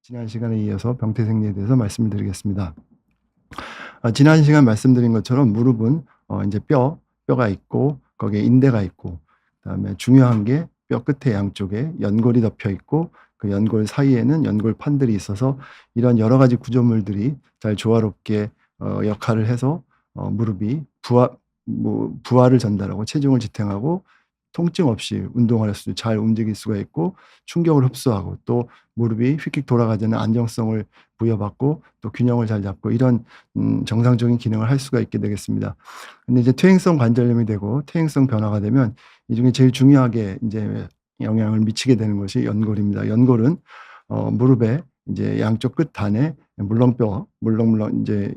지난 시간에 이어서 병태생리에 대해서 말씀을 드리겠습니다. 지난 시간 말씀드린 것처럼 무릎은 인제 뼈가 있고 거기에 인대가 있고, 그다음에 중요한 게 뼈 끝에 양쪽에 연골이 덮여 있고 그 연골 사이에는 연골판들이 있어서 이런 여러 가지 구조물들이 잘 조화롭게 역할을 해서 무릎이 부하를 전달하고 체중을 지탱하고 통증 없이 운동을 할 수 잘 움직일 수가 있고 충격을 흡수하고 또 무릎이 휙휙 돌아가지 않는 안정성을 부여받고 또 균형을 잘 잡고 이런 정상적인 기능을 할 수가 있게 되겠습니다. 근데 이제 퇴행성 관절염이 되고 퇴행성 변화가 되면 이 중에 제일 중요하게 인제 영향을 미치게 되는 것이 연골입니다. 연골은 무릎의 인제 양쪽 끝단에 물렁물렁 인제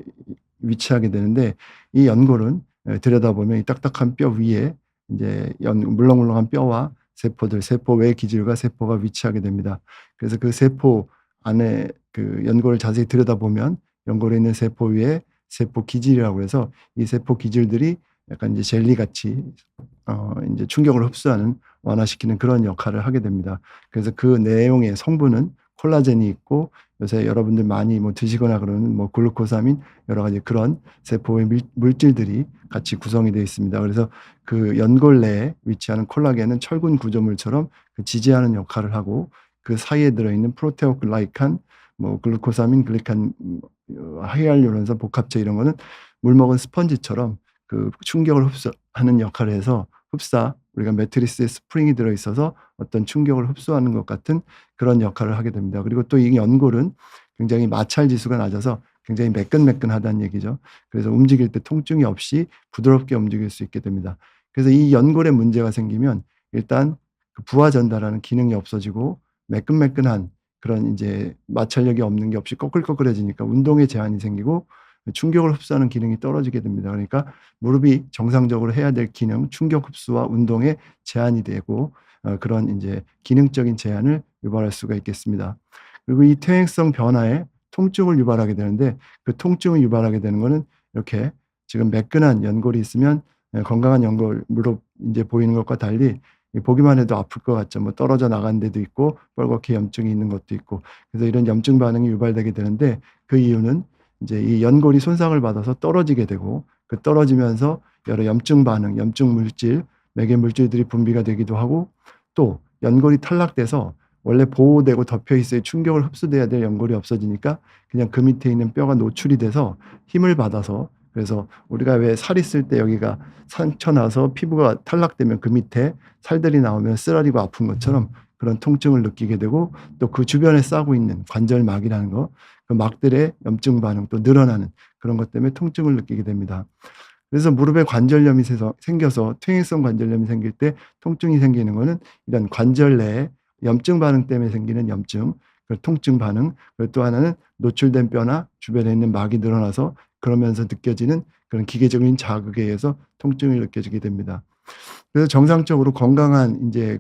위치하게 되는데, 이 연골은 들여다보면 이 딱딱한 뼈 위에 인제 물렁물렁한 뼈와 세포 외 기질과 세포가 위치하게 됩니다. 그래서 그 세포 안에 그 연골을 자세히 들여다보면 연골에 있는 세포 위에 세포 기질이라고 해서 이 세포 기질들이 약간 이제 젤리같이 인제 충격을 흡수하는, 완화시키는 그런 역할을 하게 됩니다. 그래서 그 내용의 성분은 콜라겐이 있고 요새 여러분들 많이 드시거나 그러는 글루코사민 여러 가지 그런 세포의 물질들이 같이 구성이 되어 있습니다. 그래서 그 연골 내에 위치하는 콜라겐은 철분 구조물처럼 그 지지하는 역할을 하고, 그 사이에 들어있는 프로테오글라이칸, 글루코사민, 글리칸, 히알루론산 복합체 이런 거는 물 먹은 스펀지처럼 그 충격을 흡수하는 역할을 해서 우리가 매트리스에 스프링이 들어 있어서 어떤 충격을 흡수하는 것 같은 그런 역할을 하게 됩니다. 그리고 또 이 연골은 굉장히 마찰 지수가 낮아서 굉장히 매끈매끈하다는 얘기죠. 그래서 움직일 때 통증이 없이 부드럽게 움직일 수 있게 됩니다. 그래서 이 연골에 문제가 생기면 일단 그 부하 전달하는 기능이 없어지고 매끈매끈한 그런 인제 마찰력이 없는 게 없이 꺼끌꺼끌해지니까 운동에 제한이 생기고 충격을 흡수하는 기능이 떨어지게 됩니다. 그러니까 무릎이 정상적으로 해야 될 기능, 충격 흡수와 운동에 제한이 되고 그런 인제 기능적인 제한을 유발할 수가 있겠습니다. 그리고 이 퇴행성 변화에 통증을 유발하게 되는데, 그 통증을 유발하게 되는 거는 이렇게 지금 매끈한 연골이 있으면 건강한 연골 무릎 인제 보이는 것과 달리 보기만 해도 아플 것 같죠. 떨어져 나간 데도 있고 뻘겋게 염증이 있는 것도 있고, 그래서 이런 염증 반응이 유발되게 되는데, 그 이유는 인제 이 연골이 손상을 받아서 떨어지게 되고 그 떨어지면서 여러 염증 반응, 염증 물질, 매개 물질들이 분비가 되기도 하고, 또 연골이 탈락돼서 원래 보호되고 덮여 있어야 충격을 흡수돼야 될 연골이 없어지니까 그냥 그 밑에 있는 뼈가 노출이 돼서 힘을 받아서, 그래서 우리가 왜 살 있을 때 여기가 상처 나서 피부가 탈락되면 그 밑에 살들이 나오면 쓰라리고 아픈 것처럼 그런 통증을 느끼게 되고, 또 그 주변에 싸고 있는 관절막이라는 거, 그 막들의 염증 반응 또 늘어나는 그런 것 때문에 통증을 느끼게 됩니다. 그래서 무릎에 관절염이 생겨서 퇴행성 관절염이 생길 때 통증이 생기는 거는 이런 관절 내에 염증 반응 때문에 생기는 염증, 그 통증 반응, 그리고 또 하나는 노출된 뼈나 주변에 있는 막이 늘어나서 그러면서 느껴지는 그런 기계적인 자극에 의해서 통증을 느껴지게 됩니다. 그래서 정상적으로 건강한 인제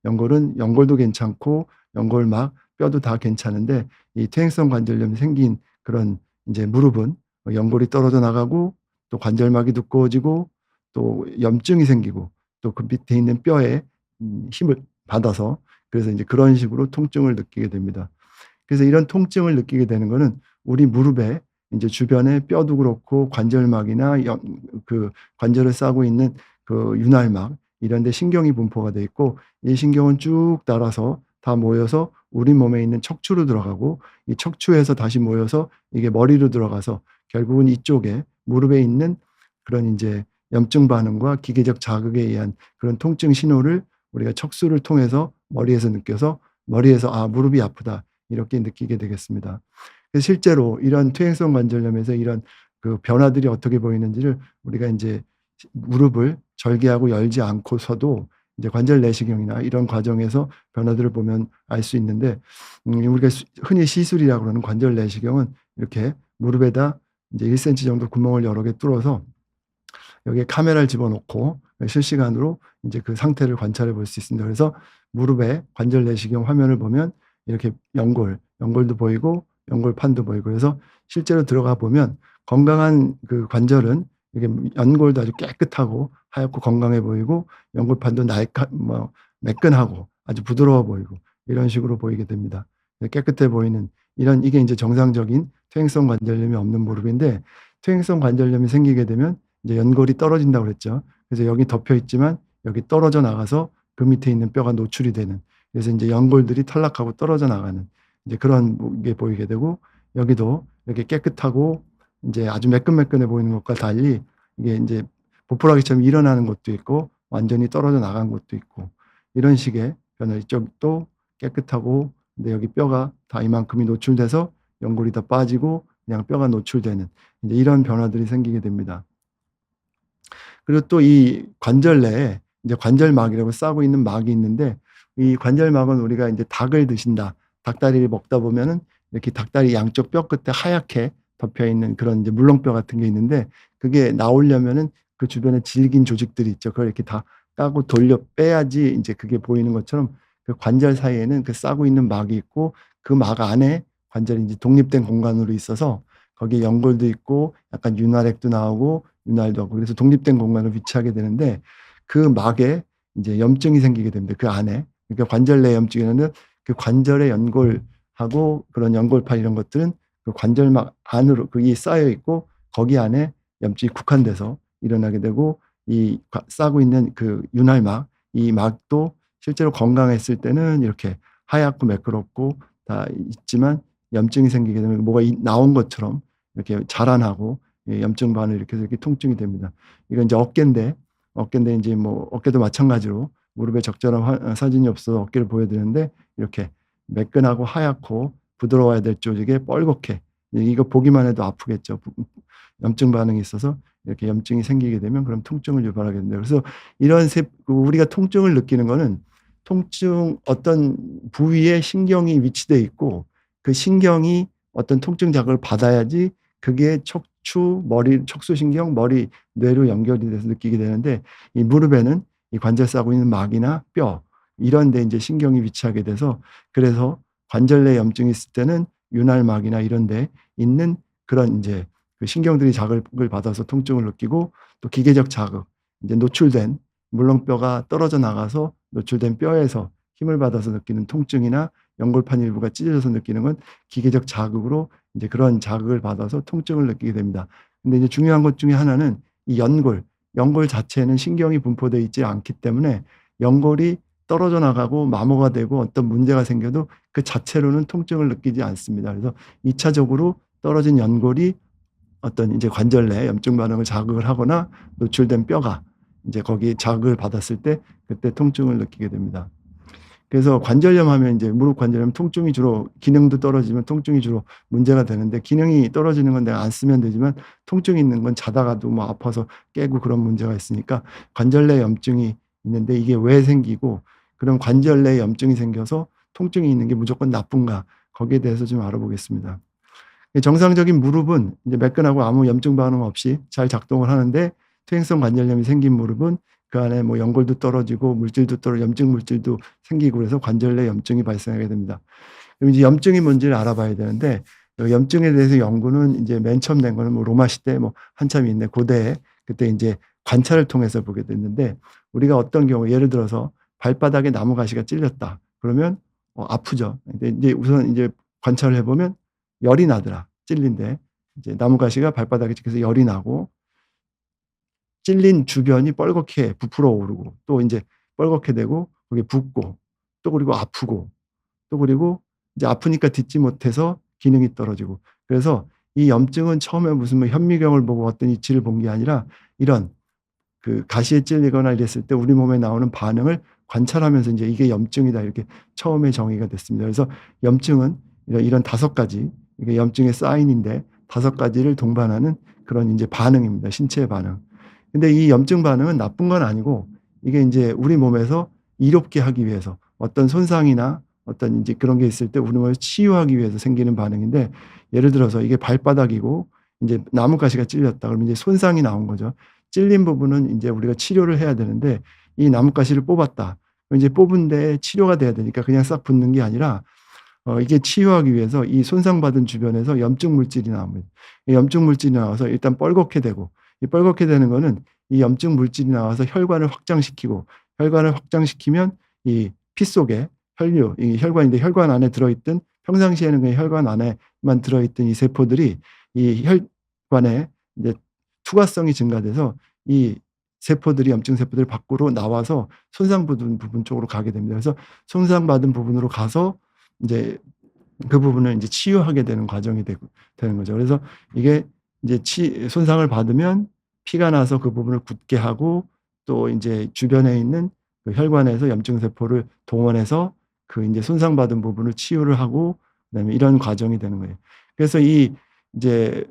연골은 연골도 괜찮고 연골막, 뼈도 다 괜찮은데, 이 퇴행성 관절염이 생긴 그런 인제 무릎은 연골이 떨어져 나가고 또 관절막이 두꺼워지고 또 염증이 생기고 또 그 밑에 있는 뼈에 힘을 받아서, 그래서 인제 그런 식으로 통증을 느끼게 됩니다. 그래서 이런 통증을 느끼게 되는 거는 우리 무릎에 인제 주변에 뼈도 그렇고 관절막이나 그 관절을 싸고 있는 그 윤활막 이런 데 신경이 분포가 돼 있고, 이 신경은 쭉 따라서 다 모여서 우리 몸에 있는 척추로 들어가고, 이 척추에서 다시 모여서 이게 머리로 들어가서 결국은 이쪽에 무릎에 있는 그런 인제 염증 반응과 기계적 자극에 의한 그런 통증 신호를 우리가 척수를 통해서 머리에서 느껴서 머리에서 '아 무릎이 아프다.' 이렇게 느끼게 되겠습니다. 그래서 실제로 이런 퇴행성 관절염에서 이런 그 변화들이 어떻게 보이는지를 우리가 인제 무릎을 절개하고 열지 않고서도 이제 관절 내시경이나 이런 과정에서 변화들을 보면 알 수 있는데, 우리가 흔히 시술이라고 그러는 관절 내시경은 이렇게 무릎에다 이제 1 센치 정도 구멍을 여러 개 뚫어서 여기에 카메라를 집어넣고 실시간으로 인제 그 상태를 관찰해 볼 수 있습니다. 그래서 무릎에 관절 내시경 화면을 보면 이렇게 연골도 보이고 연골판도 보이고, 그래서 실제로 들어가 보면 건강한 그 관절은 이게 연골도 아주 깨끗하고 하얗고 건강해 보이고 연골판도 매끈하고 아주 부드러워 보이고 이런 식으로 보이게 됩니다. 깨끗해 보이는 이런 이게 이제 정상적인 퇴행성 관절염이 없는 무릎인데 퇴행성 관절염이 생기게 되면 이제 연골이 떨어진다고 그랬죠. 그래서 여기 덮여 있지만 여기 떨어져 나가서 그 밑에 있는 뼈가 노출이 되는 그래서 이제 연골들이 탈락하고 떨어져 나가는 이제 그런 게 보이게 되고 여기도 이렇게 깨끗하고 이제 아주 매끈매끈해 보이는 것과 달리 이게 이제 보풀하기처럼 일어나는 것도 있고 완전히 떨어져 나간 것도 있고 이런 식의 변화 이쪽도 깨끗하고 근데 여기 뼈가 다 이만큼이 노출돼서 연골이 더 빠지고 그냥 뼈가 노출되는 이제 이런 변화들이 생기게 됩니다. 그리고 또 이 관절 내에 이제 관절막이라고 싸고 있는 막이 있는데 이 관절막은 우리가 이제 닭을 드신다. 닭다리를 먹다 보면은 이렇게 닭다리 양쪽 뼈 끝에 하얗게 덮여 있는 그런 이제 물렁뼈 같은 게 있는데 그게 나오려면은 그 주변에 질긴 조직들이 있죠. 그걸 이렇게 다 까고 돌려 빼야지 이제 그게 보이는 것처럼 그 관절 사이에는 그 싸고 있는 막이 있고 그 막 안에 관절이 이제 독립된 공간으로 있어서 거기에 연골도 있고 약간 윤활액도 나오고 윤활도 하고 그래서 독립된 공간으로 위치하게 되는데 그 막에 이제 염증이 생기게 됩니다. 그 안에. 그러니까 관절 내 염증에는 그 관절의 연골하고 그런 연골판 이런 것들은 그 관절막 안으로 그게 쌓여 있고 거기 안에 염증이 국한돼서 일어나게 되고 이 싸고 있는 그 윤활막 이 막도 실제로 건강했을 때는 이렇게 하얗고 매끄럽고 다 있지만 염증이 생기게 되면 뭐가 나온 것처럼 이렇게 자라나고 염증 반을 일으켜서 이렇게 통증이 됩니다. 이건 이제 어깨인데 이제 뭐 어깨도 마찬가지로 무릎에 적절한 사진이 없어서 어깨를 보여드리는데 이렇게 매끈하고 하얗고 부드러워야 될 조직에 뻘겋게 이거 보기만 해도 아프겠죠. 염증 반응이 있어서 이렇게 염증이 생기게 되면 그럼 통증을 유발하게 됩니다. 그래서 이런 우리가 통증을 느끼는 거는 통증 어떤 부위에 신경이 위치돼 있고 그 신경이 어떤 통증 자극을 받아야지 그게 척수신경, 머리, 뇌로 연결이 돼서 느끼게 되는데 이 무릎에는 이 관절 싸고 있는 막이나 뼈 이런 데 이제 신경이 위치하게 돼서 그래서 관절 내 염증이 있을 때는 윤활막이나 이런 데 있는 그런 이제 그 신경들이 자극을 받아서 통증을 느끼고 또 기계적 자극, 이제 노출된 물렁뼈가 떨어져 나가서 노출된 뼈에서 힘을 받아서 느끼는 통증이나 연골판 일부가 찢어져서 느끼는 건 기계적 자극으로 이제 그런 자극을 받아서 통증을 느끼게 됩니다. 근데 이제 중요한 것 중에 하나는 이 연골 자체에는 신경이 분포되어 있지 않기 때문에 연골이 떨어져 나가고 마모가 되고 어떤 문제가 생겨도 그 자체로는 통증을 느끼지 않습니다. 그래서 2차적으로 떨어진 연골이 어떤 이제 관절 내 염증 반응을 자극을 하거나 노출된 뼈가 이제 거기에 자극을 받았을 때 그때 통증을 느끼게 됩니다. 그래서 관절염 하면 이제 무릎 관절염 통증이 주로 기능도 떨어지면 통증이 주로 문제가 되는데 기능이 떨어지는 건 내가 안 쓰면 되지만 통증이 있는 건 자다가도 뭐 아파서 깨고 그런 문제가 있으니까 관절 내 염증이 있는데 이게 왜 생기고 그럼 관절 내 염증이 생겨서 통증이 있는 게 무조건 나쁜가 거기에 대해서 좀 알아보겠습니다. 정상적인 무릎은 이제 매끈하고 아무 염증 반응 없이 잘 작동을 하는데 퇴행성 관절염이 생긴 무릎은 그 안에 뭐 연골도 떨어지고 물질도 염증 물질도 생기고 그래서 관절 내 염증이 발생하게 됩니다. 그럼 이제 염증이 뭔지를 알아봐야 되는데 염증에 대해서 연구는 이제 맨 처음 된 거는 뭐 로마 시대 뭐 한참 있네 고대에 그때 이제 관찰을 통해서 보게 됐는데 우리가 어떤 경우 예를 들어서 발바닥에 나무 가시가 찔렸다 그러면 아프죠. 근데 이제 우선 이제 관찰을 해보면 열이 나더라. 찔린데 이제 나무 가시가 발바닥에 찍혀서 열이 나고 찔린 주변이 뻘겋게 부풀어 오르고 또 인제 뻘겋게 되고 거기에 붓고 또 그리고 아프고 또 그리고 이제 아프니까 딛지 못해서 기능이 떨어지고 그래서 이 염증은 처음에 무슨 뭐 현미경을 보고 어떤 이치를 본 게 아니라 이런 그 가시에 찔리거나 이랬을 때 우리 몸에 나오는 반응을 관찰하면서 인제 '이게 염증이다.' 이렇게 처음에 정의가 됐습니다. 그래서 염증은 이런 5 가지 이게 염증의 사인인데 5 가지를 동반하는 그런 인제 반응입니다, 신체의 반응. 근데 이 염증 반응은 나쁜 건 아니고 이게 인제 우리 몸에서 이롭게 하기 위해서 어떤 손상이나 어떤 인제 그런 게 있을 때 우리 몸을 치유하기 위해서 생기는 반응인데 예를 들어서 이게 발바닥이고 인제 나뭇가시가 찔렸다 그러면 이제 손상이 나온 거죠. 찔린 부분은 인제 우리가 치료를 해야 되는데 이 나뭇가시를 뽑았다. 그럼 이제 뽑은 데에 치료가 돼야 되니까 그냥 싹 붙는 게 아니라 이게 치유하기 위해서 이 손상받은 주변에서 염증 물질이 나옵니다. 이 염증 물질이 나와서 일단 뻘겋게 되고 이 뻘겋게 되는 거는 이 염증 물질이 나와서 혈관을 확장시키고 혈관을 확장시키면 이 피 속에 혈류 이 혈관인데 혈관 안에 들어있던 평상시에는 그냥 혈관 안에만 들어있던 이 세포들이 이 혈관에 이제 투과성이 증가돼서 이 세포들이 염증 세포들이 밖으로 나와서 손상받은 부분 쪽으로 가게 됩니다. 그래서 손상받은 부분으로 가서 이제 그 부분을 이제 치유하게 되는 과정이 되는 거죠. 그래서 이게 이제 손상을 받으면 피가 나서 그 부분을 굳게 하고 또 이제 주변에 있는 그 혈관에서 염증 세포를 동원해서 그 이제 손상받은 부분을 치유를 하고 그다음에 이런 과정이 되는 거예요. 그래서 이 이제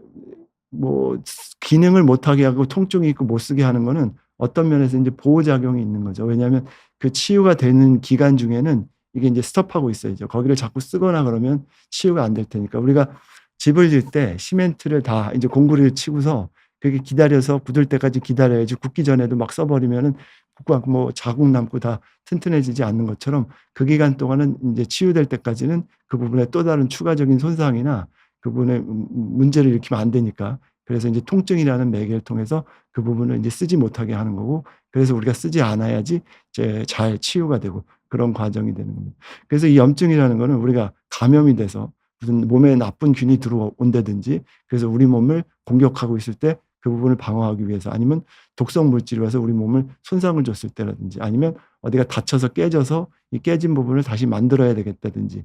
뭐 기능을 못하게 하고 통증이 있고 못 쓰게 하는 거는 어떤 면에서 이제 보호작용이 있는 거죠. 왜냐하면 그 치유가 되는 기간 중에는 이게 이제 스톱하고 있어야죠. 거기를 자꾸 쓰거나 그러면 치유가 안 될 테니까. 우리가 집을 질 때 시멘트를 다 이제 공구리를 치고서 그게 기다려서 굳을 때까지 기다려야지 굳기 전에도 막 써버리면은 굳고 않고 뭐 자국 남고 다 튼튼해지지 않는 것처럼 그 기간 동안은 이제 치유될 때까지는 그 부분에 또 다른 추가적인 손상이나 그 부분에 문제를 일으키면 안 되니까. 그래서 이제 통증이라는 매개를 통해서 그 부분을 이제 쓰지 못하게 하는 거고, 그래서 우리가 쓰지 않아야지 이제 잘 치유가 되고 그런 과정이 되는 겁니다. 그래서 이 염증이라는 거는 우리가 감염이 돼서 무슨 몸에 나쁜 균이 들어온다든지 그래서 우리 몸을 공격하고 있을 때 그 부분을 방어하기 위해서, 아니면 독성 물질이 와서 우리 몸을 손상을 줬을 때라든지, 아니면 어디가 다쳐서 깨져서 이 깨진 부분을 다시 만들어야 되겠다든지,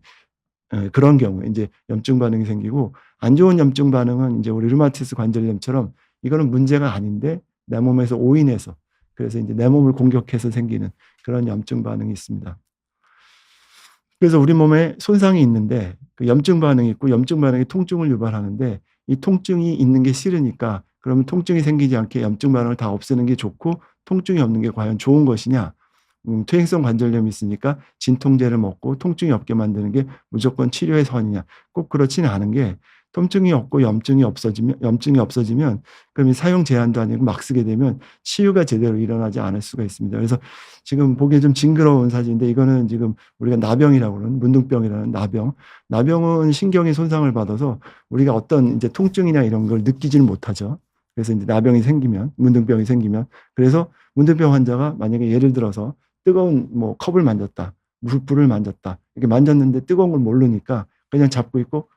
그런 경우에 이제 염증 반응이 생기고, 안 좋은 염증 반응은 이제 우리 류마티스 관절염처럼 이거는 문제가 아닌데 내 몸에서 오인해서, 그래서 이제 내 몸을 공격해서 생기는 그런 염증 반응이 있습니다. 그래서 우리 몸에 손상이 있는데 그 염증 반응이 있고, 염증 반응이 통증을 유발하는데 이 통증이 있는 게 싫으니까 그러면 통증이 생기지 않게 염증 반응을 다 없애는 게 좋고, 통증이 없는 게 과연 좋은 것이냐? 퇴행성 관절염이 있으니까 진통제를 먹고 통증이 없게 만드는 게 무조건 치료의 선이냐? 꼭 그렇지는 않은 게, 통증이 없고 염증이 없어지면 그럼 이 사용 제한도 아니고 막 쓰게 되면 치유가 제대로 일어나지 않을 수가 있습니다. 그래서 지금 보기에 좀 징그러운 사진인데, 이거는 지금 우리가 나병이라고 그러는, 문둥병이라는 나병. 나병은 신경이 손상을 받아서 우리가 어떤 이제 통증이나 이런 걸 느끼지를 못하죠. 그래서 이제 나병이 생기면, 문둥병이 생기면, 그래서 문둥병 환자가 만약에 예를 들어서 뜨거운 뭐 컵을 만졌다, 불을 만졌다, 이렇게 만졌는데 뜨거운 걸 모르니까 그냥 잡고 있고,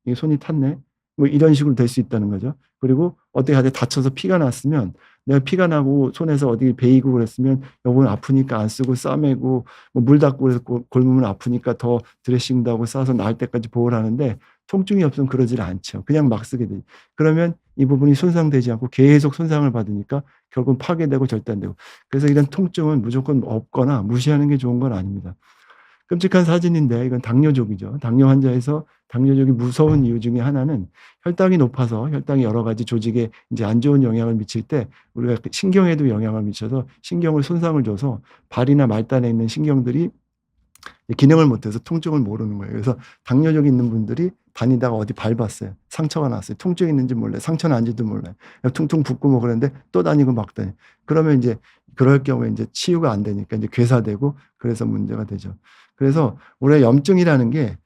이게 손이 탔네, 뭐 이런 식으로 될 수 있다는 거죠. 그리고 어떻게 하다 다쳐서 피가 났으면, 내가 피가 나고 손에서 어디 베이고 그랬으면 여보는 아프니까 안 쓰고 싸매고, 뭐 물 닦고 그래서 골무면 아프니까 더 드레싱도 하고 싸서 나을 때까지 보호를 하는데, 통증이 없으면 그러질 않죠. 그냥 막 쓰게 되죠. 그러면 이 부분이 손상되지 않고 계속 손상을 받으니까 결국은 파괴되고 절단되고. 그래서 이런 통증은 무조건 없거나 무시하는 게 좋은 건 아닙니다. 끔찍한 사진인데 이건 당뇨족이죠. 당뇨 환자에서 당뇨족이 무서운 이유 중에 하나는 혈당이 높아서 혈당이 여러 가지 조직에 이제 안 좋은 영향을 미칠 때 우리가 신경에도 영향을 미쳐서 신경을 손상을 줘서 발이나 말단에 있는 신경들이 기능을 못해서 통증을 모르는 거예요. 그래서 당뇨족이 있는 분들이 다니다가 어디 밟았어요. 상처가 났어요. 통증이 있는지 몰라요. 상처 난지도 몰라요. 퉁퉁 붓고 뭐 그러는데 또 다니고 막 다니. 그러면 이제 그럴 경우에 이제 치유가 안 되니까 이제 괴사되고, 그래서 문제가 되죠. 그래서 우리가 염증이라는 게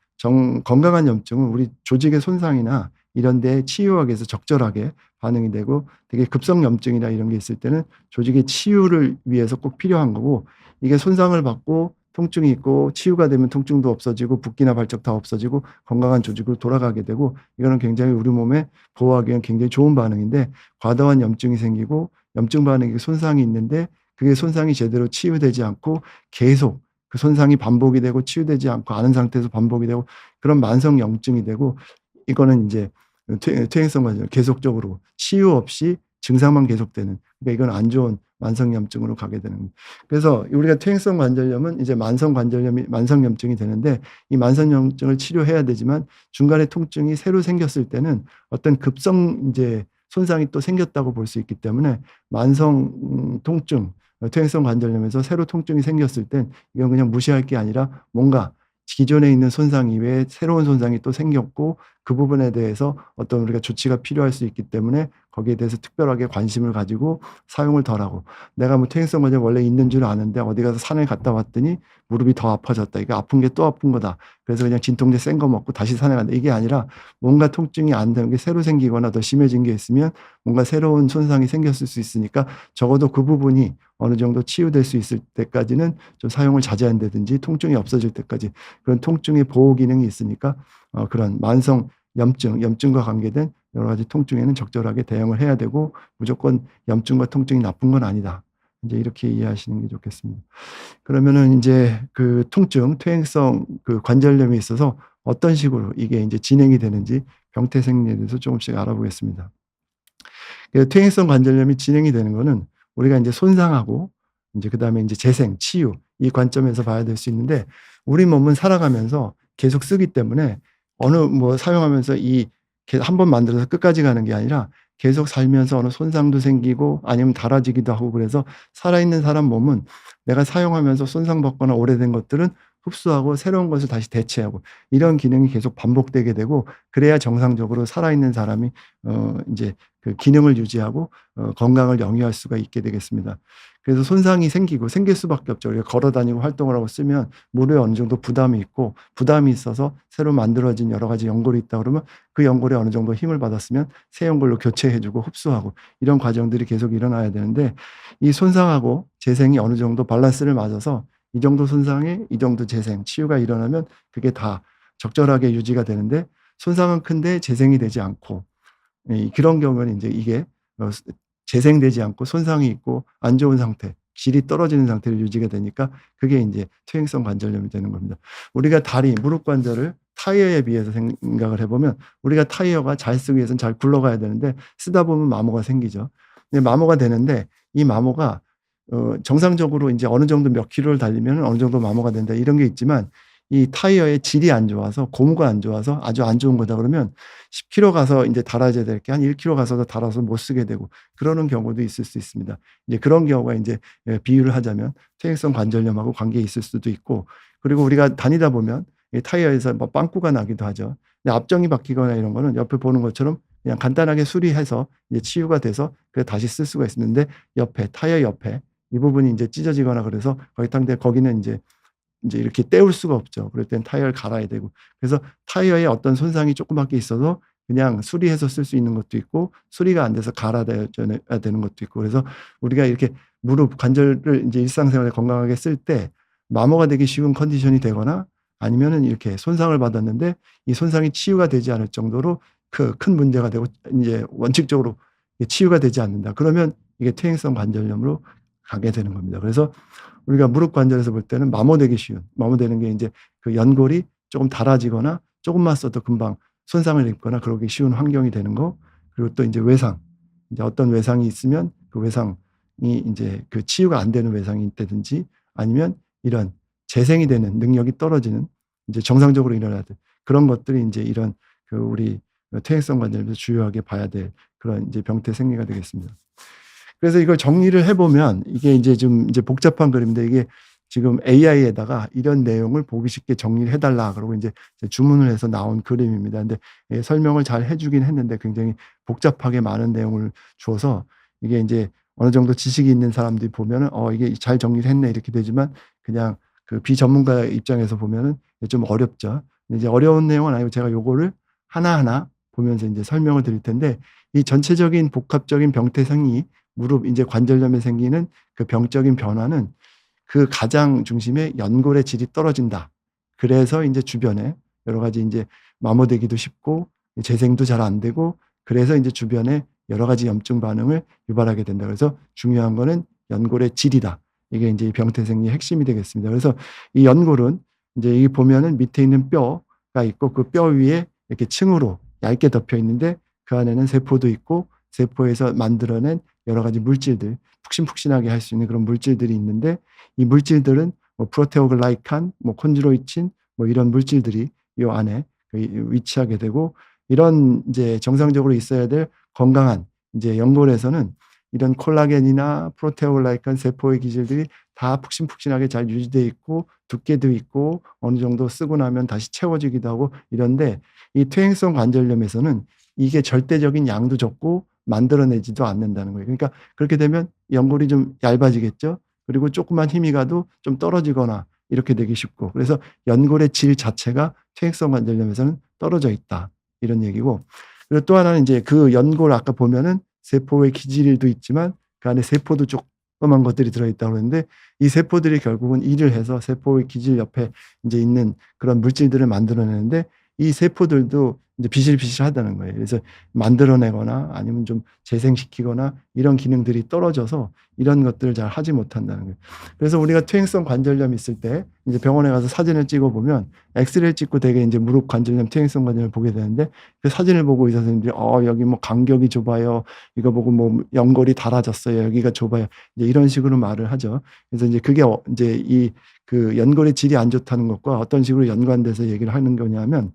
건강한 염증은 우리 조직의 손상이나 이런 데에 치유하기 위해서 적절하게 반응이 되고, 되게 급성 염증이나 이런 게 있을 때는 조직의 치유를 위해서 꼭 필요한 거고, 이게 손상을 받고 통증이 있고 치유가 되면 통증도 없어지고 붓기나 발적 다 없어지고 건강한 조직으로 돌아가게 되고, 이거는 굉장히 우리 몸에 보호하기에는 굉장히 좋은 반응인데, 과다한 염증이 생기고 염증 반응이 손상이 있는데 그게 손상이 제대로 치유되지 않고 계속 그 손상이 반복이 되고 치유되지 않고 아는 상태에서 반복이 되고 그런 만성 염증이 되고, 이거는 이제 퇴행성 관절염, 계속적으로 치유 없이 증상만 계속되는, 그러니까 이건 안 좋은 만성 염증으로 가게 되는 겁니다. 그래서 우리가 퇴행성 관절염은 이제 만성 관절염이 만성 염증이 되는데, 이 만성 염증을 치료해야 되지만 중간에 통증이 새로 생겼을 때는 어떤 급성 이제 손상이 또 생겼다고 볼 수 있기 때문에, 만성 통증, 퇴행성 관절염에서 새로 통증이 생겼을 땐 이건 그냥 무시할 게 아니라 뭔가 기존에 있는 손상 이외에 새로운 손상이 또 생겼고 그 부분에 대해서 어떤 우리가 조치가 필요할 수 있기 때문에 거기에 대해서 특별하게 관심을 가지고 사용을 덜하고, 내가 뭐 퇴행성 관절염 원래 있는 줄 아는데 어디 가서 산에 갔다 왔더니 무릎이 더 아파졌다. 이거 아픈 게 또 아픈 거다. 그래서 그냥 진통제 센 거 먹고 다시 산에 간다. 이게 아니라 뭔가 통증이 안 되는 게 새로 생기거나 더 심해진 게 있으면 뭔가 새로운 손상이 생겼을 수 있으니까 적어도 그 부분이 어느 정도 치유될 수 있을 때까지는 좀 사용을 자제한다든지, 통증이 없어질 때까지 그런 통증의 보호 기능이 있으니까 그런 만성 염증과 관계된 여러 가지 통증에는 적절하게 대응을 해야 되고, 무조건 염증과 통증이 나쁜 건 아니다. 이제 이렇게 이해하시는 게 좋겠습니다. 그러면은 이제 그 통증, 퇴행성 그 관절염에 있어서 어떤 식으로 이게 이제 진행이 되는지 병태 생리에 대해서 조금씩 알아보겠습니다. 퇴행성 관절염이 진행이 되는 거는 우리가 이제 손상하고 이제 그다음에 이제 재생, 치유 이 관점에서 봐야 될 수 있는데, 우리 몸은 살아가면서 계속 쓰기 때문에 어느 뭐 사용하면서 이 한 번 만들어서 끝까지 가는 게 아니라 계속 살면서 어느 손상도 생기고 아니면 닳아지기도 하고, 그래서 살아있는 사람 몸은 내가 사용하면서 손상받거나 오래된 것들은 흡수하고 새로운 것을 다시 대체하고, 이런 기능이 계속 반복되게 되고, 그래야 정상적으로 살아있는 사람이 인제 그 기능을 유지하고 건강을 영위할 수가 있게 되겠습니다. 그래서 손상이 생길 수밖에 없죠. 우리가 걸어 다니고 활동을 하고 쓰면 무릎에 어느 정도 부담이 있고, 부담이 있어서 새로 만들어진 여러 가지 연골이 있다 그러면 그 연골에 어느 정도 힘을 받았으면 새 연골로 교체해 주고 흡수하고, 이런 과정들이 계속 일어나야 되는데, 이 손상하고 재생이 어느 정도 밸런스를 맞아서 이 정도 손상에 이 정도 재생, 치유가 일어나면 그게 다 적절하게 유지가 되는데, 손상은 큰데 재생이 되지 않고, 그런 경우는 인제 이게 재생되지 않고 손상이 있고 안 좋은 상태, 질이 떨어지는 상태로 유지가 되니까 그게 인제 퇴행성 관절염이 되는 겁니다. 우리가 다리, 무릎 관절을 타이어에 비해서 생각을 해 보면, 우리가 타이어가 잘 쓰기 위해서는 잘 굴러가야 되는데 쓰다 보면 마모가 생기죠. 근데 마모가 되는데 이 마모가 정상적으로 인제 어느 정도 몇 킬로를 달리면은 어느 정도 마모가 된다, 이런 게 있지만, 이 타이어의 질이 안 좋아서, 고무가 안 좋아서 아주 안 좋은 거다 그러면 10 킬로 가서 인제 달아져야 될 게 한 1 킬로 가서도 달아서 못 쓰게 되고, 그러는 경우도 있을 수 있습니다. 이제 그런 경우가 인제 비유를 하자면 퇴행성 관절염하고 관계 있을 수도 있고, 그리고 우리가 다니다 보면 이 타이어에서 뭐 빵꾸가 나기도 하죠. 근데 앞정이 바뀌거나 이런 거는 옆에 보는 것처럼 그냥 간단하게 수리해서 이제 치유가 돼서 그래서 다시 쓸 수가 있는데, 옆에 타이어 옆에 이 부분이 인제 찢어지거나 그래서 거기는 인제 이렇게 떼올 수가 없죠. 그럴 땐 타이어를 갈아야 되고. 그래서 타이어에 어떤 손상이 조그맣게 있어도 그냥 수리해서 쓸 수 있는 것도 있고, 수리가 안 돼서 갈아야 되는 것도 있고, 그래서 우리가 이렇게 무릎 관절을 인제 일상생활에 건강하게 쓸 때 마모가 되기 쉬운 컨디션이 되거나, 아니면은 이렇게 손상을 받았는데 이 손상이 치유가 되지 않을 정도로 큰 문제가 되고 인제 원칙적으로 치유가 되지 않는다. 그러면 이게 퇴행성 관절염으로 가게 되는 겁니다. 그래서 우리가 무릎 관절에서 볼 때는 마모되기 쉬운, 마모되는 게 인제 그 연골이 조금 닳아지거나 조금만 써도 금방 손상을 입거나 그러기 쉬운 환경이 되는 거, 그리고 또 인제 외상, 인제 어떤 외상이 있으면 그 외상이 인제 그 치유가 안 되는 외상이 있다든지, 아니면 이런 재생이 되는 능력이 떨어지는, 인제 정상적으로 일어나야 될 그런 것들이 인제 이런 그 우리 퇴행성 관절염에서 주요하게 봐야 될 그런 인제 병태 생리가 되겠습니다. 그래서 이걸 정리를 해 보면 이게 인제 좀 이제 복잡한 그림인데, 이게 지금 AI에다가 "이런 내용을 보기 쉽게 정리를 해 달라." 그러고 인제 주문을 해서 나온 그림입니다. 근데 설명을 잘 해 주긴 했는데 굉장히 복잡하게 많은 내용을 줘서, 이게 인제 어느 정도 지식이 있는 사람들이 보면은 '이게 잘 정리를 했네.' 이렇게 되지만, 그냥 그 비전문가 입장에서 보면은 좀 어렵죠. 근데 이제 어려운 내용은 아니고 제가 요거를 하나하나 보면서 인제 설명을 드릴 텐데, 이 전체적인 복합적인 병태 생리, 무릎 인제 관절염에 생기는 그 병적인 변화는 그 가장 중심에 연골의 질이 떨어진다. 그래서 인제 주변에 여러 가지 인제 마모되기도 쉽고 재생도 잘 안 되고, 그래서 인제 주변에 여러 가지 염증 반응을 유발하게 된다. 그래서 중요한 거는 연골의 질이다. 이게 인제 이 병태 생리의 핵심이 되겠습니다. 그래서 이 연골은 인제 여기 보면은 밑에 있는 뼈가 있고, 그 뼈 위에 이렇게 층으로 얇게 덮여 있는데 그 안에는 세포도 있고, 세포에서 만들어낸 여러 가지 물질들, 푹신푹신하게 할 수 있는 그런 물질들이 있는데, 이 물질들은 뭐 프로테오글라이칸, 뭐 콘드로이친, 뭐 이런 물질들이 요 안에 위치하게 되고, 이런 인제 정상적으로 있어야 될 건강한 인제 연골에서는 이런 콜라겐이나 프로테오글라이칸 세포의 기질들이 다 푹신푹신하게 잘 유지돼 있고 두께도 있고 어느 정도 쓰고 나면 다시 채워지기도 하고 이런데 이 퇴행성 관절염에서는 이게 절대적인 양도 적고 만들어내지도 않는다는 거예요. 그러니까 그렇게 되면 연골이 좀 얇아지겠죠. 그리고 조금만 힘이 가도 좀 떨어지거나 이렇게 되기 쉽고 그래서 연골의 질 자체가 퇴행성 관절염에서는 떨어져 있다. 이런 얘기고 그리고 또 하나는 이제 그 연골 아까 보면은 세포의 기질도 있지만 그 안에 세포도 조그만 것들이 들어있다고 그러는데 이 세포들이 결국은 일을 해서 세포의 기질 옆에 이제 있는 그런 물질들을 만들어내는데 이 세포들도 이제 비실비실하다는 거예요. 그래서 만들어내거나 아니면 좀 재생시키거나 이런 기능들이 떨어져서 이런 것들을 잘 하지 못한다는 거예요. 그래서 우리가 퇴행성 관절염 있을 때 이제 병원에 가서 사진을 찍어 보면 엑스레이 찍고 되게 이제 무릎 관절염, 퇴행성 관절염을 보게 되는데 그 사진을 보고 의사 선생님들이 여기 뭐 간격이 좁아요. 이거 보고 뭐 연골이 닳아졌어요. 여기가 좁아요. 이제 이런 식으로 말을 하죠. 그래서 이제 그게 이제 이 그 연골의 질이 안 좋다는 것과 어떤 식으로 연관돼서 얘기를 하는 거냐면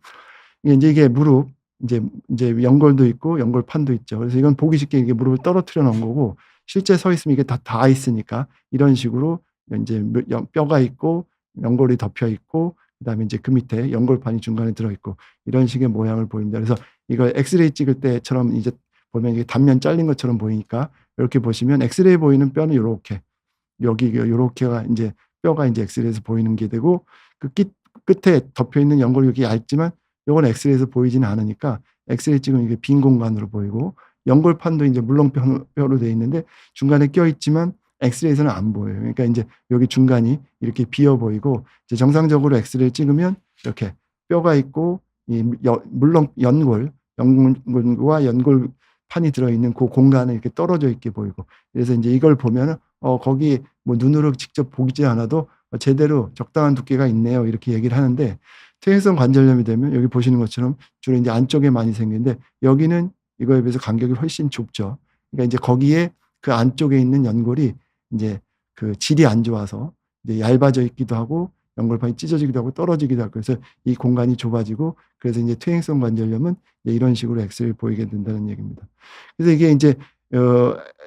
이게 무릎 이제 연골도 있고 연골판도 있죠. 그래서 이건 보기 쉽게 이게 무릎을 떨어뜨려 놓은 거고 실제 서 있으면 이게 다 닿아 있으니까 이런 식으로 이제 뼈가 있고 연골이 덮여 있고 그다음에 이제 그 밑에 연골판이 중간에 들어 있고 이런 식의 모양을 보입니다. 그래서 이걸 엑스레이 찍을 때처럼 이제 보면 이게 단면 잘린 것처럼 보이니까 이렇게 보시면 엑스레이 보이는 뼈는 요렇게 여기 요렇게가 이제 뼈가 이제 엑스레이에서 보이는 게 되고 그 끝에 덮여 있는 연골이 이렇게 얇지만 요건 엑스레이에서 보이지는 않으니까 엑스레이 찍으면 이게 빈 공간으로 보이고 연골판도 이제 물렁뼈로 되어 있는데 중간에 껴 있지만 엑스레이에서는 안 보여요. 그러니까 이제 여기 중간이 이렇게 비어 보이고 이제 정상적으로 엑스레이 찍으면 이렇게 뼈가 있고 이 물렁 연골과 연골판이 들어 있는 그 공간에 이렇게 떨어져 있게 보이고 그래서 이제 이걸 보면은 거기 뭐 눈으로 직접 보지 않아도 제대로 적당한 두께가 있네요. 이렇게 얘기를 하는데 퇴행성 관절염이 되면 여기 보시는 것처럼 주로 이제 안쪽에 많이 생기는데 여기는 이거에 비해서 간격이 훨씬 좁죠. 그러니까 이제 거기에 그 안쪽에 있는 연골이 이제 그 질이 안 좋아서 이제 얇아져 있기도 하고 연골판이 찢어지기도 하고 떨어지기도 하고 그래서 이 공간이 좁아지고 그래서 이제 퇴행성 관절염은 이제 이런 식으로 엑스레이를 보이게 된다는 얘기입니다. 그래서 이게 이제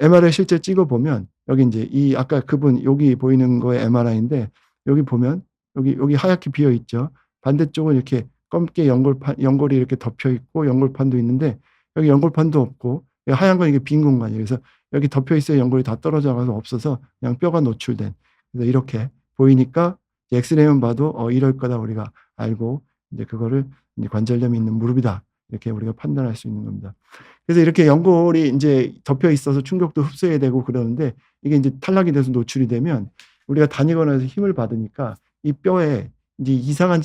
MRI 실제 찍어 보면 여기 이제 이 아까 그분 여기 보이는 거의 MRI인데 여기 보면 여기 하얗게 비어 있죠. 반대쪽은 이렇게 검게 연골이 이렇게 덮여 있고 연골판도 있는데 여기 연골판도 없고 하얀 건 이게 빈 공간이에요. 그래서 여기 덮여 있어야 연골이 다 떨어져 가서 없어서 그냥 뼈가 노출된. 그래서 이렇게 보이니까 엑스레이만 봐도 이럴 거다 우리가 알고 이제 그거를 이제 관절염이 있는 무릎이다. 이렇게 우리가 판단할 수 있는 겁니다. 그래서 이렇게 연골이 이제 덮여 있어서 충격도 흡수해야 되고 그러는데 이게 이제 탈락이 돼서 노출이 되면 우리가 다니거나 해서 힘을 받으니까 이 뼈에 이제 이상한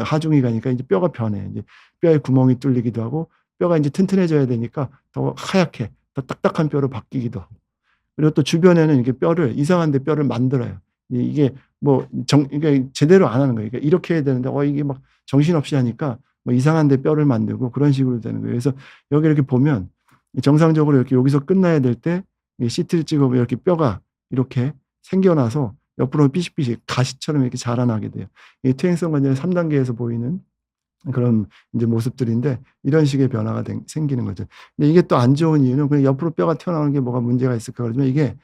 하중이 가니까 이제 뼈가 변해. 이제 뼈에 구멍이 뚫리기도 하고 뼈가 이제 튼튼해져야 되니까 더 하얗게 더 딱딱한 뼈로 바뀌기도 하고 그리고 또 주변에는 이렇게 이상한 데 뼈를 만들어요. 이게 뭐 그러니까 제대로 안 하는 거예요. 그러니까 이렇게 해야 되는데 이게 막 정신없이 하니까 뭐 이상한 데 뼈를 만들고 그런 식으로 되는 거예요. 그래서 여기 이렇게 보면 정상적으로 이렇게 여기서 끝나야 될 때 CT를 찍어보면 이렇게 뼈가 이렇게 생겨나서 옆으로 삐식삐식 가시처럼 이렇게 자라나게 돼요. 이 퇴행성 관절염 3단계에서 보이는 그런 이제 모습들인데 이런 식의 변화가 생기는 거죠. 근데 이게 또 안 좋은 이유는 그냥 옆으로 뼈가 튀어나오는 게 뭐가 문제가 있을까 그러지만 이게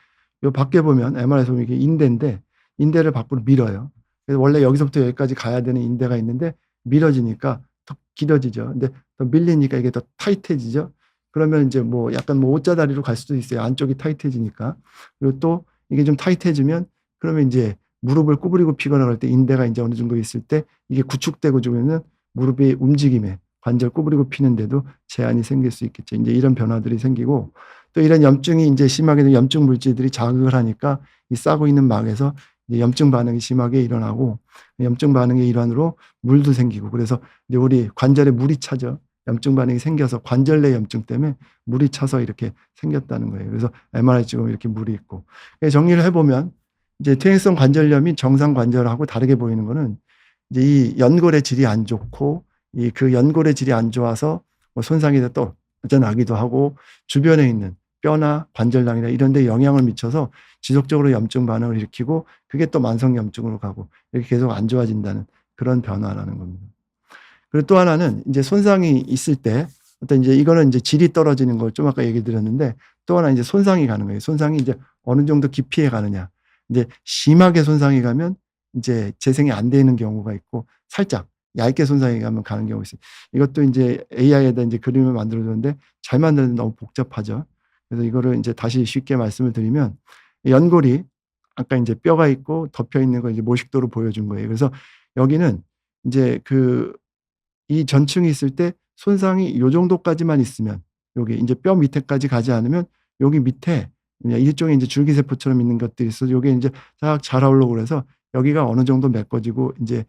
요 밖에 보면 MRI에서 보면 이게 인대인데 인대를 밖으로 밀어요. 그래서 원래 여기서부터 여기까지 가야 되는 인대가 있는데 밀어지니까 더 길어지죠. 근데 더 밀리니까 이게 더 타이트해지죠. 그러면 이제 뭐 약간 뭐 옷자다리로 갈 수도 있어요. 안쪽이 타이트해지니까. 그리고 또 이게 좀 타이트해지면 그러면 이제 무릎을 구부리고 피거나 그럴 때 인대가 이제 어느 정도 있을 때 이게 구축되고 주면은 무릎의 움직임에 관절 구부리고 피는데도 제한이 생길 수 있겠죠. 이제 이런 변화들이 생기고 또 이런 염증이 이제 심하게 되면 염증 물질들이 자극을 하니까 이 싸고 있는 막에서 이제 염증 반응이 심하게 일어나고 염증 반응의 일환으로 물도 생기고 그래서 이제 우리 관절에 물이 차죠. 염증 반응이 생겨서 관절 내 염증 때문에 물이 차서 이렇게 생겼다는 거예요. 그래서 MRI 찍으면 이렇게 물이 있고 정리를 해보면 이제 퇴행성 관절염이 정상 관절하고 다르게 보이는 거는 이제 이 연골의 질이 안 좋고 그 연골의 질이 안 좋아서 뭐 손상이 또 나기도 하고 주변에 있는 뼈나 관절낭이나 이런 데 영향을 미쳐서 지속적으로 염증 반응을 일으키고 그게 또 만성 염증으로 가고 이렇게 계속 안 좋아진다는 그런 변화라는 겁니다. 그리고 또 하나는 이제 손상이 있을 때 어떤 이제 이거는 이제 질이 떨어지는 걸 좀 아까 얘기 드렸는데 또 하나 이제 손상이 가는 거예요. 손상이 이제 어느 정도 깊이에 가느냐. 이제 심하게 손상이 가면 이제 재생이 안 되는 경우가 있고 살짝 얇게 손상이 가면 가는 경우가 있어요. 이것도 이제 AI에다 이제 그림을 만들어 줬는데 잘 만드는데 너무 복잡하죠. 그래서 이거를 이제 다시 쉽게 말씀을 드리면 연골이 아까 이제 뼈가 있고 덮여 있는 걸 이제 모식도로 보여준 거예요. 그래서 여기는 이제 이 전층이 있을 때 손상이 요 정도까지만 있으면 여기 이제 뼈 밑에까지 가지 않으면 여기 밑에 그냥 일종의 이제 줄기세포처럼 있는 것들이 있어서 요게 이제 쫙 자라오려고 그래서 여기가 어느 정도 메꿔지고 이제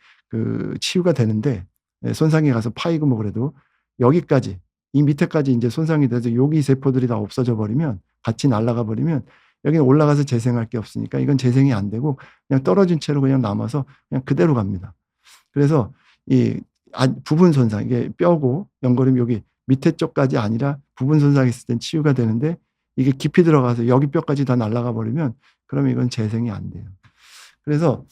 치유가 되는데 손상이 가서 파이고 뭐 그래도 여기까지 이 밑에까지 이제 손상이 돼서 여기 세포들이 다 없어져 버리면 같이 날아가 버리면 여기는 올라가서 재생할 게 없으니까 이건 재생이 안 되고 그냥 떨어진 채로 그냥 남아서 그냥 그대로 갑니다. 그래서 이 부분 손상 이게 뼈고 연골이 여기 밑에 쪽까지 아니라 부분 손상이 있을 땐 치유가 되는데 이게 깊이 들어가서 여기 뼈까지 다 날아가 버리면 그러면 이건 재생이 안 돼요. 그래서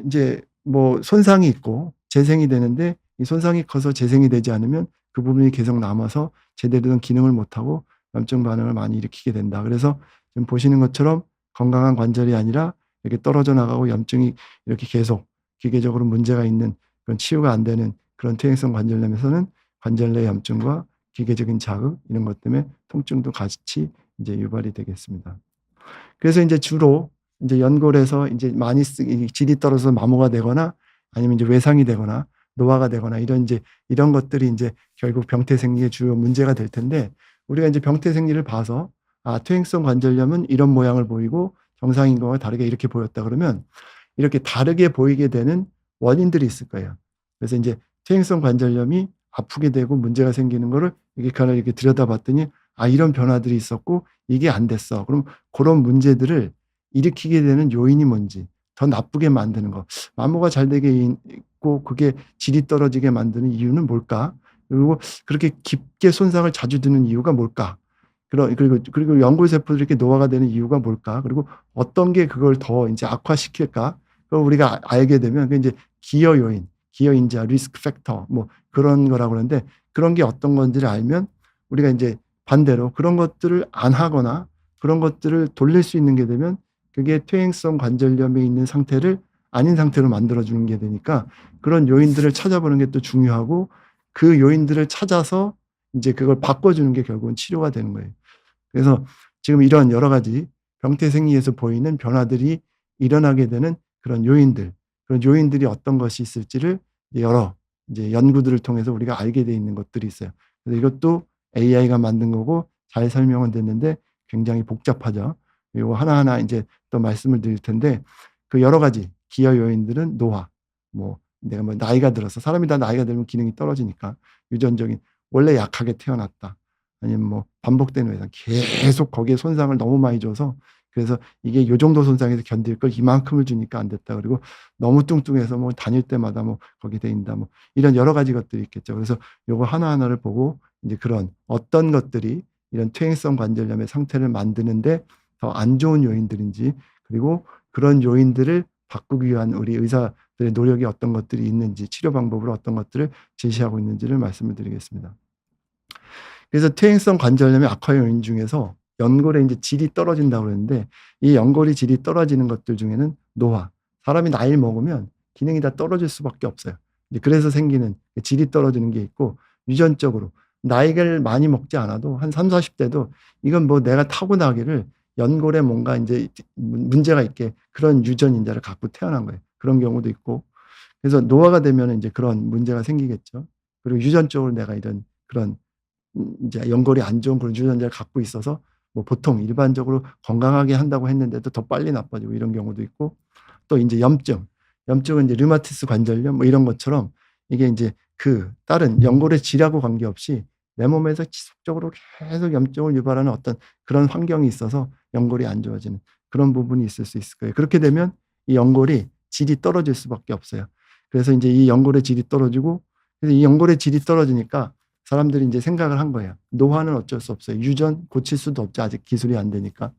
이제 뭐 손상이 있고 재생이 되는데 이 손상이 커서 재생이 되지 않으면 그 부분이 계속 남아서 제대로 된 기능을 못 하고 염증 반응을 많이 일으키게 된다. 그래서 지금 보시는 것처럼 건강한 관절이 아니라 이렇게 떨어져 나가고 염증이 이렇게 계속 기계적으로 문제가 있는 그런 치유가 안 되는 그런 퇴행성 관절염에서는 관절 내 염증과 기계적인 자극 이런 것 때문에 통증도 같이 이제 유발이 되겠습니다. 그래서 이제 주로 이제 연골에서 이제 많이 질이 떨어져서 마모가 되거나 아니면 이제 외상이 되거나 노화가 되거나 이런 것들이 이제 결국 병태 생리의 주요 문제가 될 텐데 우리가 이제 병태 생리를 봐서 퇴행성 관절염은 이런 모양을 보이고 정상인 거와 다르게 이렇게 보였다 그러면 이렇게 다르게 보이게 되는 원인들이 있을 거예요. 그래서 이제 퇴행성 관절염이 아프게 되고 문제가 생기는 거를 이렇게 들여다봤더니 이런 변화들이 있었고 이게 안 됐어. 그럼 그런 문제들을 일으키게 되는 요인이 뭔지 더 나쁘게 만드는 거. 마모가 잘 되게 있고 그게 질이 떨어지게 만드는 이유는 뭘까? 그리고 그렇게 깊게 손상을 자주 드는 이유가 뭘까? 그리고 연골세포들이 이렇게 노화가 되는 이유가 뭘까? 그리고 어떤 게 그걸 더 이제 악화시킬까? 그걸 우리가 알게 되면 그 이제 기여 요인, 기여 인자, 리스크 팩터 뭐 그런 거라고 그러는데 그런 게 어떤 건지를 알면 우리가 이제 반대로 그런 것들을 안 하거나 그런 것들을 돌릴 수 있는 게 되면 그게 퇴행성 관절염에 있는 상태를 아닌 상태로 만들어 주는 게 되니까 그런 요인들을 찾아보는 게 또 중요하고 그 요인들을 찾아서 이제 그걸 바꿔주는 게 결국은 치료가 되는 거예요. 그래서 지금 이런 여러 가지 병태 생리에서 보이는 변화들이 일어나게 되는 그런 요인들이 어떤 것이 있을지를 여러 이제 연구들을 통해서 우리가 알게 돼 있는 것들이 있어요. 그래서 이것도 AI가 만든 거고 잘 설명은 됐는데 굉장히 복잡하죠. 이거 하나하나 이제 또 말씀을 드릴 텐데 그 여러 가지 기여 요인들은 노화, 내가 나이가 들어서 사람이 다 나이가 들면 기능이 떨어지니까 유전적인 원래 약하게 태어났다. 아니면 반복되는 외상 계속 거기에 손상을 너무 많이 줘서 그래서 이게 요 정도 손상에서 견딜 걸 이만큼을 주니까 안 됐다. 그리고 너무 뚱뚱해서 다닐 때마다 거기에 데인다. 이런 여러 가지 것들이 있겠죠. 그래서 요거 하나하나를 보고 이제 그런 어떤 것들이 이런 퇴행성 관절염의 상태를 만드는데 더 안 좋은 요인들인지 그리고 그런 요인들을 바꾸기 위한 우리 의사들의 노력이 어떤 것들이 있는지 치료 방법으로 어떤 것들을 제시하고 있는지를 말씀을 드리겠습니다. 그래서 퇴행성 관절염의 악화 요인 중에서 연골의 이제 질이 떨어진다고 그러는데 이 연골이 질이 떨어지는 것들 중에는 노화. 사람이 나이를 먹으면 기능이 다 떨어질 수밖에 없어요. 그래서 생기는 질이 떨어지는 게 있고 유전적으로 나이를 많이 먹지 않아도 한 30, 40대도 이건 내가 타고나기를 연골에 뭔가 이제 문제가 있게 그런 유전인자를 갖고 태어난 거예요. 그런 경우도 있고. 그래서 노화가 되면 이제 그런 문제가 생기겠죠. 그리고 유전적으로 내가 이런 그런 이제 연골이 안 좋은 그런 유전자를 갖고 있어서 보통 일반적으로 건강하게 한다고 했는데도 더 빨리 나빠지고 이런 경우도 있고 또 이제 염증은 이제 류마티스 관절염 이런 것처럼 이게 이제 다른 연골의 질하고 관계없이 내 몸에서 지속적으로 계속 염증을 유발하는 어떤 그런 환경이 있어서 연골이 안 좋아지는 그런 부분이 있을 수 있을 거예요. 그렇게 되면 이 연골이 질이 떨어질 수밖에 없어요. 그래서 이제 이 연골의 질이 떨어지고 그래서 이 연골의 질이 떨어지니까 사람들이 이제 생각을 한 거예요. 노화는 어쩔 수 없어요. 유전 고칠 수도 없죠. 아직 기술이 안 되니까.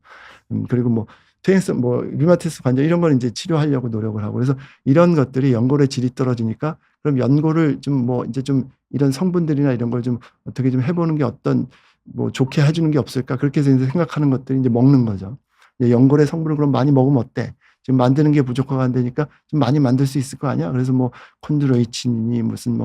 그리고 퇴행성 류마티스 관절 이런 걸 이제 치료하려고 노력을 하고 그래서 이런 것들이 연골의 질이 떨어지니까 그럼 연골을 좀 이제 좀 이런 성분들이나 이런 걸 좀 어떻게 좀 해보는 게 어떤 좋게 해주는 게 없을까 그렇게 해서 이제 생각하는 것들이 이제 먹는 거죠. 연골의 성분을 그럼 많이 먹으면 어때? 지금 만드는 게 부족하고 안 되니까 좀 많이 만들 수 있을 거 아니야? 그래서 뭐 콘드로이친이니 무슨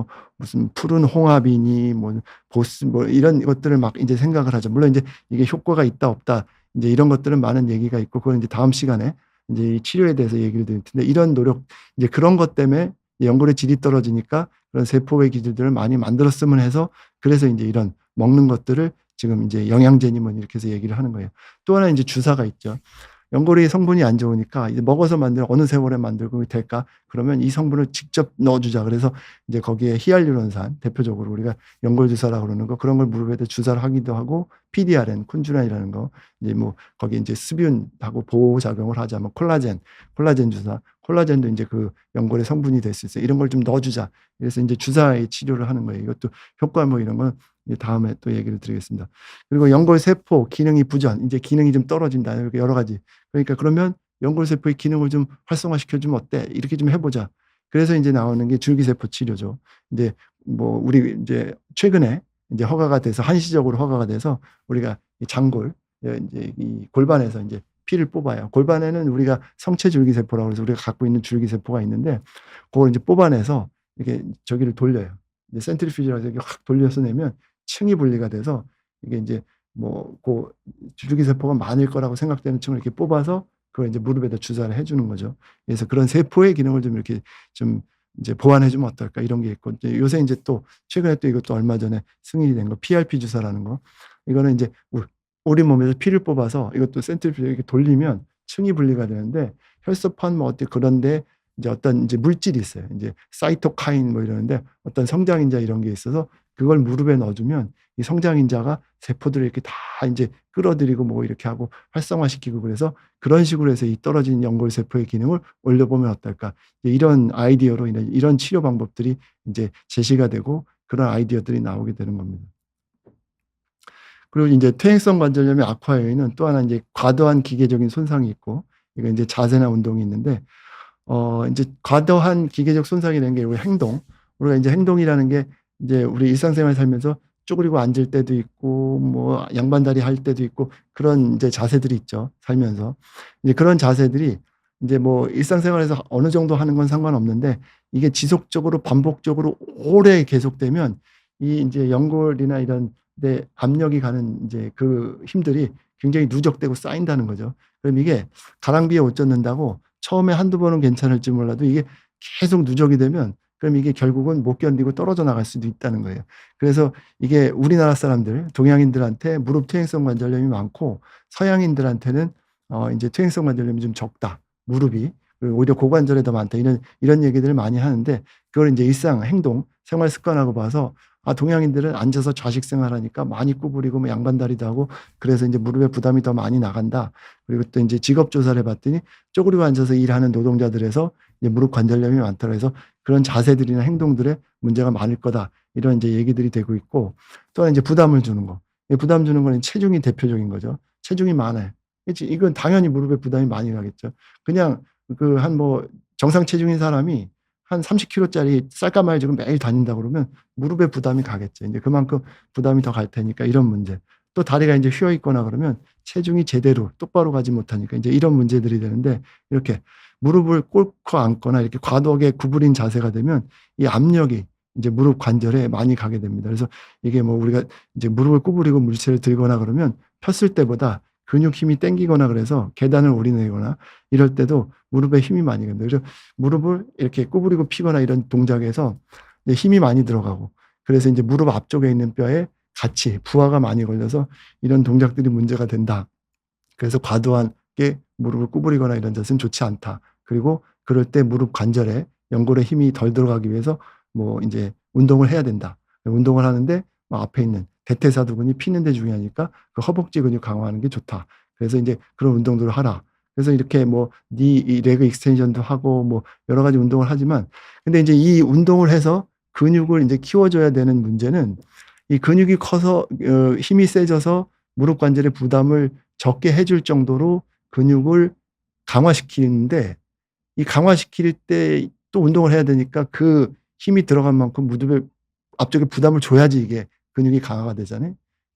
푸른 홍합이니 뭐 보스 뭐 이런 것들을 막 이제 생각을 하죠. 물론 이제 이게 효과가 있다 없다 이제 이런 것들은 많은 얘기가 있고 그건 이제 다음 시간에 이제 이 치료에 대해서 얘기를 드릴 텐데 이런 노력 이제 그런 것 때문에 연골의 질이 떨어지니까 그런 세포의 기질들을 많이 만들었으면 해서 그래서 이제 이런 먹는 것들을 지금 이제 영양제니 뭐 이렇게 해서 얘기를 하는 거예요. 또 하나 이제 주사가 있죠. 연골의 성분이 안 좋으니까 이제 먹어서 만들면 어느 세월에 만들고 될까? 그러면 이 성분을 직접 넣어주자. 그래서 이제 거기에 히알루론산 대표적으로 우리가 연골 주사라고 그러는 거 그런 걸 무릎에다 주사를 하기도 하고 PDRN 콘주란이라는 거 이제 뭐 거기 이제 수분하고 보호 작용을 하자면 콜라겐 주사 콜라겐도 이제 그 연골의 성분이 될 수 있어요. 이런 걸 좀 넣어주자. 그래서 이제 주사의 치료를 하는 거예요. 이것도 효과 뭐 이런 건 다음에 또 얘기를 드리겠습니다. 그리고 연골 세포 기능이 부전, 이제 기능이 좀 떨어진다. 이렇게 여러 가지. 그러니까 그러면 연골 세포의 기능을 좀 활성화시켜 주면 어때? 이렇게 좀 해보자. 그래서 이제 나오는 게 줄기세포 치료죠. 이제 뭐 우리 이제 최근에 이제 허가가 돼서 한시적으로 허가가 돼서 우리가 이 장골 이제 이 골반에서 이제 피를 뽑아요. 골반에는 우리가 성체 줄기세포라고 해서 우리가 갖고 있는 줄기세포가 있는데 그걸 이제 뽑아내서 이렇게 저기를 돌려요. 이제 센트리퓨지라고 해서 이렇게 확 돌려서 내면 층이 분리가 돼서 이게 이제 뭐 그 줄기세포가 많을 거라고 생각되는 층을 이렇게 뽑아서 그걸 이제 무릎에다 주사를 해주는 거죠. 그래서 그런 세포의 기능을 좀 이렇게 좀 이제 보완해 주면 어떨까 이런 게 있고 이제 요새 이제 또 최근에 또 이것도 얼마 전에 승인이 된 거 PRP 주사라는 거 이거는 이제 우리 몸에서 피를 뽑아서 이것도 센트리퓨지 이렇게 돌리면 층이 분리가 되는데 혈소판 뭐 어때 그런데 이제 어떤 이제 물질이 있어요. 이제 사이토카인 뭐 이러는데 어떤 성장인자 이런 게 있어서 그걸 무릎에 넣어주면 이 성장인자가 세포들을 이렇게 다 이제 끌어들이고 뭐 이렇게 하고 활성화시키고 그래서 그런 식으로 해서 이 떨어진 연골 세포의 기능을 올려보면 어떨까. 이런 아이디어로 이런 치료 방법들이 이제 제시가 되고 그런 아이디어들이 나오게 되는 겁니다. 그리고 이제 퇴행성 관절염의 악화 요인은 또 하나 이제 과도한 기계적인 손상이 있고 이거 이제 자세나 운동이 있는데 이제 과도한 기계적 손상이라는 게 우리 행동. 우리가 이제 행동이라는 게 이제 우리 일상생활 살면서 쪼그리고 앉을 때도 있고 뭐 양반다리 할 때도 있고 그런 이제 자세들이 있죠, 살면서. 이제 그런 자세들이 이제 뭐 일상생활에서 어느 정도 하는 건 상관없는데 이게 지속적으로 반복적으로 오래 계속되면 이 인제 연골이나 이런 데 압력이 가는 인제 그 힘들이 굉장히 누적되고 쌓인다는 거죠. 그럼 이게 가랑비에 옷 젖는다고 처음에 한두 번은 괜찮을지 몰라도 이게 계속 누적이 되면 그럼 이게 결국은 못 견디고 떨어져 나갈 수도 있다는 거예요. 그래서 이게 우리나라 사람들, 동양인들한테 무릎 퇴행성 관절염이 많고 서양인들한테는 인제 퇴행성 관절염이 좀 적다. 무릎이. 그리고 오히려 고관절에 더 많다. 이런 얘기들을 많이 하는데 그걸 인제 일상 행동, 생활 습관하고 봐서 동양인들은 앉아서 좌식 생활하니까 많이 구부리고 뭐 양반다리도 하고 그래서 인제 무릎에 부담이 더 많이 나간다. 그리고 또 인제 직업 조사를 해 봤더니 쪼그리고 앉아서 일하는 노동자들에서 이제 무릎 관절염이 많다고 해서 그런 자세들이나 행동들에 문제가 많을 거다. 이런 인제 얘기들이 되고 있고 또 하나 인제 부담을 주는 거. 이 부담 주는 거는 체중이 대표적인 거죠. 체중이 많아요. 그치? 이건 당연히 무릎에 부담이 많이 가겠죠. 그냥 그 한 뭐 정상 체중인 사람이 한 30kg 짜리 쌀가마를 지고 매일 다닌다 그러면 무릎에 부담이 가겠죠. 인제 그만큼 부담이 더 갈 테니까 이런 문제. 또 다리가 인제 휘어 있거나 그러면 체중이 제대로 똑바로 가지 못하니까 인제 이런 문제들이 되는데 이렇게 무릎을 꿇고 앉거나 이렇게 과도하게 구부린 자세가 되면 이 압력이 인제 무릎 관절에 많이 가게 됩니다. 그래서 이게 뭐 우리가 이제 무릎을 구부리고 물체를 들거나 그러면 폈을 때보다 근육 힘이 땡기거나 그래서 계단을 오르내리거나 이럴 때도 무릎에 힘이 많이 갑니다. 그래서 무릎을 이렇게 구부리고 피거나 이런 동작에서 이제 힘이 많이 들어가고 그래서 인제 무릎 앞쪽에 있는 뼈에 같이 부하가 많이 걸려서 이런 동작들이 문제가 된다. 그래서 과도하게 무릎을 구부리거나 이런 자세는 좋지 않다. 그리고 그럴 때 무릎 관절에 연골에 힘이 덜 들어가기 위해서 뭐 인제 운동을 해야 된다. 운동을 하는데 앞에 있는 대퇴사두근이 피는 데 중요하니까 그 허벅지 근육 강화하는 게 좋다. 그래서 인제 그런 운동들을 하라. 그래서 이렇게 뭐 이 레그 익스텐션도 하고 뭐 여러 가지 운동을 하지만 근데 인제 이 운동을 해서 근육을 인제 키워줘야 되는 문제는 이 근육이 커서 힘이 세져서 무릎 관절의 부담을 적게 해줄 정도로 근육을 강화시키는데 이 강화시킬 때 또 운동을 해야 되니까 그 힘이 들어간 만큼 무릎에 앞쪽에 부담을 줘야지 이게 근육이 강화가 되잖아요.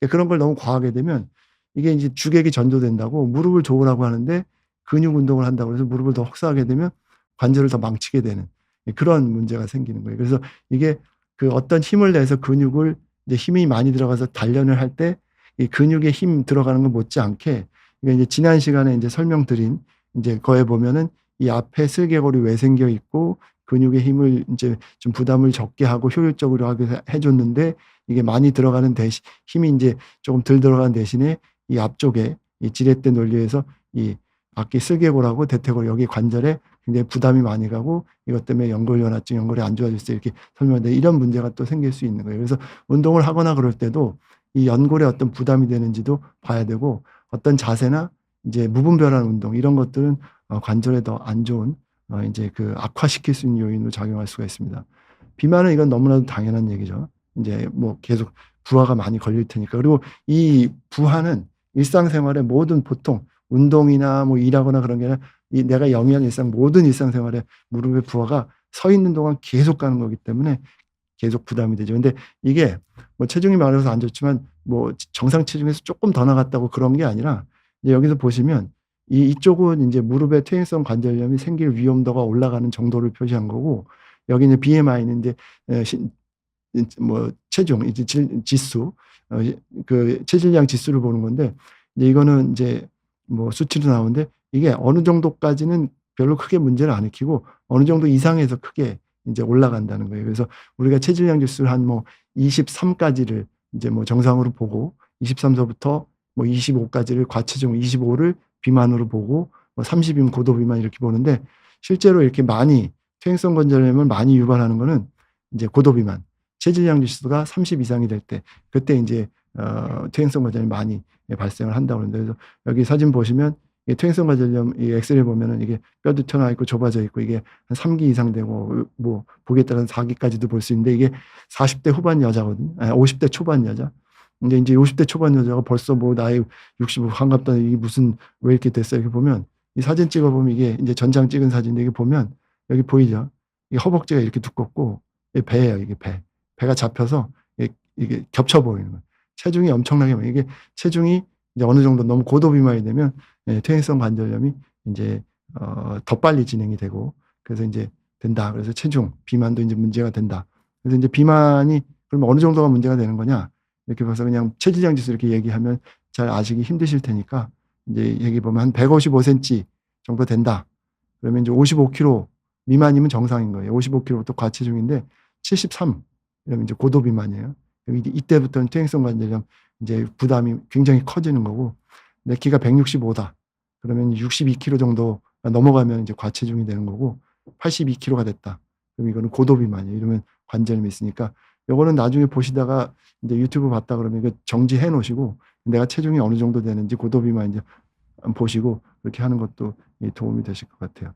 그런 걸 너무 과하게 되면 이게 이제 주객이 전도된다고 무릎을 좋으라고 하는데 근육 운동을 한다고 해서 무릎을 더 혹사하게 되면 관절을 더 망치게 되는 그런 문제가 생기는 거예요. 그래서 이게 그 어떤 힘을 내서 근육을 이제 힘이 많이 들어가서 단련을 할 때 이 근육에 힘 들어가는 것 못지않게 이게 이제 지난 시간에 이제 설명드린 이제 거에 보면은 이 앞에 슬개골이 왜 생겨 있고 근육의 힘을 이제 좀 부담을 적게 하고 효율적으로 하게 해 줬는데 이게 많이 들어가는 대신 힘이 인제 조금 덜 들어가는 대신에 이 앞쪽에 이 지렛대 논리에서 이 앞뒤 슬개골하고 대퇴골 여기 관절에 굉장히 부담이 많이 가고 이것 때문에 연골연화증, 연골이 안 좋아질 수 이렇게 설명하는데 이런 문제가 또 생길 수 있는 거예요. 그래서 운동을 하거나 그럴 때도 이 연골에 어떤 부담이 되는지도 봐야 되고 어떤 자세나 인제 무분별한 운동 이런 것들은 관절에 더 안 좋은 인제 그 악화시킬 수 있는 요인으로 작용할 수가 있습니다. 비만은 이건 너무나도 당연한 얘기죠. 인제 뭐 계속 부하가 많이 걸릴 테니까. 그리고 이 부하는 일상생활의 모든 보통 운동이나 뭐 일하거나 그런 게 아니라 이 내가 영위한 모든 일상생활에 무릎의 부하가 서 있는 동안 계속 가는 거기 때문에 계속 부담이 되죠. 근데 이게 뭐 체중이 많아서 안 좋지만 뭐 정상 체중에서 쪼끔 더 나갔다고 그런 게 아니라 이제 여기서 보시면 이쪽은 인제 무릎에 퇴행성 관절염이 생길 위험도가 올라가는 정도를 표시한 거고 여기는 BMI는 인제 신 뭐 체중 이제 지수 그 체질량 지수를 보는 건데 이제 이거는 인제 뭐 수치로 나오는데 이게 어느 정도까지는 별로 크게 문제를 안 일으키고 어느 정도 이상에서 크게 인제 올라간다는 거예요. 그래서 우리가 체질량 지수를 한 뭐 23 까지를 인제 뭐 정상으로 보고 23 서부터 뭐 25 까지를 과체중, 25를 비만으로 보고 뭐 30 이면 고도 비만 이렇게 보는데 실제로 이렇게 많이 퇴행성 관절염을 많이 유발하는 거는 인제 고도 비만, 체질량 지수가 30 이상이 될 때 그때 인제 퇴행성 관절염이 많이 발생을 한다고 그러는데 그래서 여기 사진 보시면 이 퇴행성 관절염 이 엑스레이 보면은 이게 뼈도 튀어나와 있고 좁아져 있고 이게 한 3 기 이상 되고 뭐 보기에 따라서 4 기까지도 볼 수 있는데 이게 40대 후반 여자거든요. 50대 초반 여자. 근데 인제 50대 초반 여자가 벌써 뭐 나이 65 환갑다 이게 무슨 왜 이렇게 됐어 이렇게 보면 이 사진 찍어 보면 이게 인제 전장 찍은 사진인데 이게 보면 여기 보이죠? 이 허벅지가 이렇게 두껍고 이게 배예요, 이게 배. 배가 잡혀서 이게 겹쳐 보이는 거예요. 체중이 엄청나게 많이 이게 체중이 이제 어느 정도 너무 고도 비만이 되면 퇴행성 관절염이 인제 더 빨리 진행이 되고 그래서 인제 된다. 그래서 체중, 비만도 인제 문제가 된다. 그래서 인제 비만이 그러면 어느 정도가 문제가 되는 거냐? 이렇게 봐서 그냥 체질량 지수 이렇게 얘기하면 잘 아시기 힘드실 테니까 인제 얘기 보면 한 155 센티 정도 된다. 그러면 이제 55 킬로 미만이면 정상인 거예요. 55 킬로부터 과체중인데 73 이러면 이제 고도 비만이에요. 그럼 이때부터는 퇴행성 관절염 인제 부담이 굉장히 커지는 거고 내 키가 165 다. 그러면 62 킬로 정도 넘어가면 이제 과체중이 되는 거고 82 킬로가 됐다. 그럼 이거는 고도 비만이에요. 이러면 관절염이 있으니까 요거는 나중에 보시다가 인제 유튜브 봤다 그러면 이거 정지해 놓으시고 내가 체중이 어느 정도 되는지 고도 비만인지 보시고 그렇게 하는 것도 도움이 되실 것 같아요.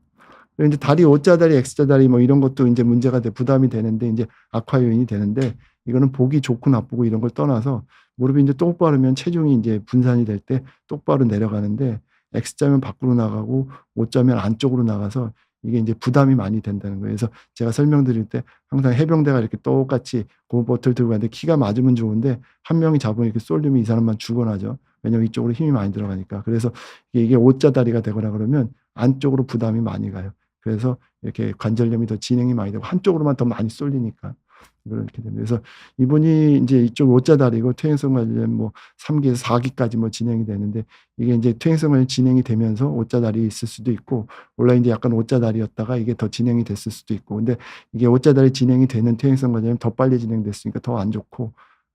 그리고 인제 다리 O자다리, X자다리 뭐 이런 것도 인제 문제가 부담이 되는데 인제 악화 요인이 되는데 이거는 보기 좋고 나쁘고 이런 걸 떠나서 무릎이 인제 똑바르면 체중이 인제 분산이 될 때 똑바로 내려가는데 X자면 밖으로 나가고 O자면 안쪽으로 나가서 이게 인제 부담이 많이 된다는 거예요. 그래서 제가 설명드릴 때 항상 해병대가 이렇게 똑같이 고무보트를 들고 가는데 키가 맞으면 좋은데 한 명이 잡으면 이렇게 쏠리면 이 사람만 죽어나죠. 왜냐면 이쪽으로 힘이 많이 들어가니까. 그래서 이게 O자다리가 되거나 그러면 안쪽으로 부담이 많이 가요. 그래서 이렇게 관절염이 더 진행이 많이 되고 한쪽으로만 더 많이 쏠리니까 그렇게 됩니다. 그래서 이분이 인제 이쪽 O자다리고 퇴행성 관절염 뭐 3 기에서 4 기까지 뭐 진행이 되는데 이게 인제 퇴행성 관절염이 진행이 되면서 O자다리 있을 수도 있고 원래 인제 약간 O자다리였다가 이게 더 진행이 됐을 수도 있고 근데 이게 O자다리 진행이 되는 퇴행성 관절염이 더 빨리 진행됐으니까 더 안 좋고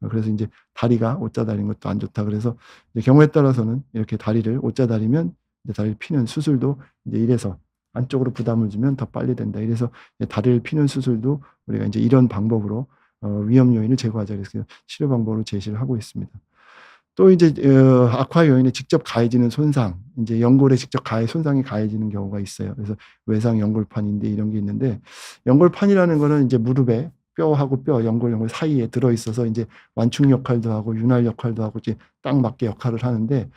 그래서 인제 다리가 O자다리인 것도 안 좋다. 그래서 이제 경우에 따라서는 이렇게 다리를 O자다리면 이제 다리를 피는 수술도 이제 이래서 안쪽으로 부담을 주면 더 빨리 된다. 이래서 다리를 피는 수술도 우리가 인제 이런 방법으로 위험 요인을 제거하자 그래서 치료 방법으로 제시를 하고 있습니다. 또 이제 악화 요인에 직접 가해지는 손상, 인제 연골에 직접 손상이 가해지는 경우가 있어요. 그래서 외상 연골판인데 이런 게 있는데 연골판이라는 거는 인제 무릎에 뼈하고 뼈, 연골 사이에 들어 있어서 인제 완충 역할도 하고 윤활 역할도 하고 이제 딱 맞게 역할을 하는데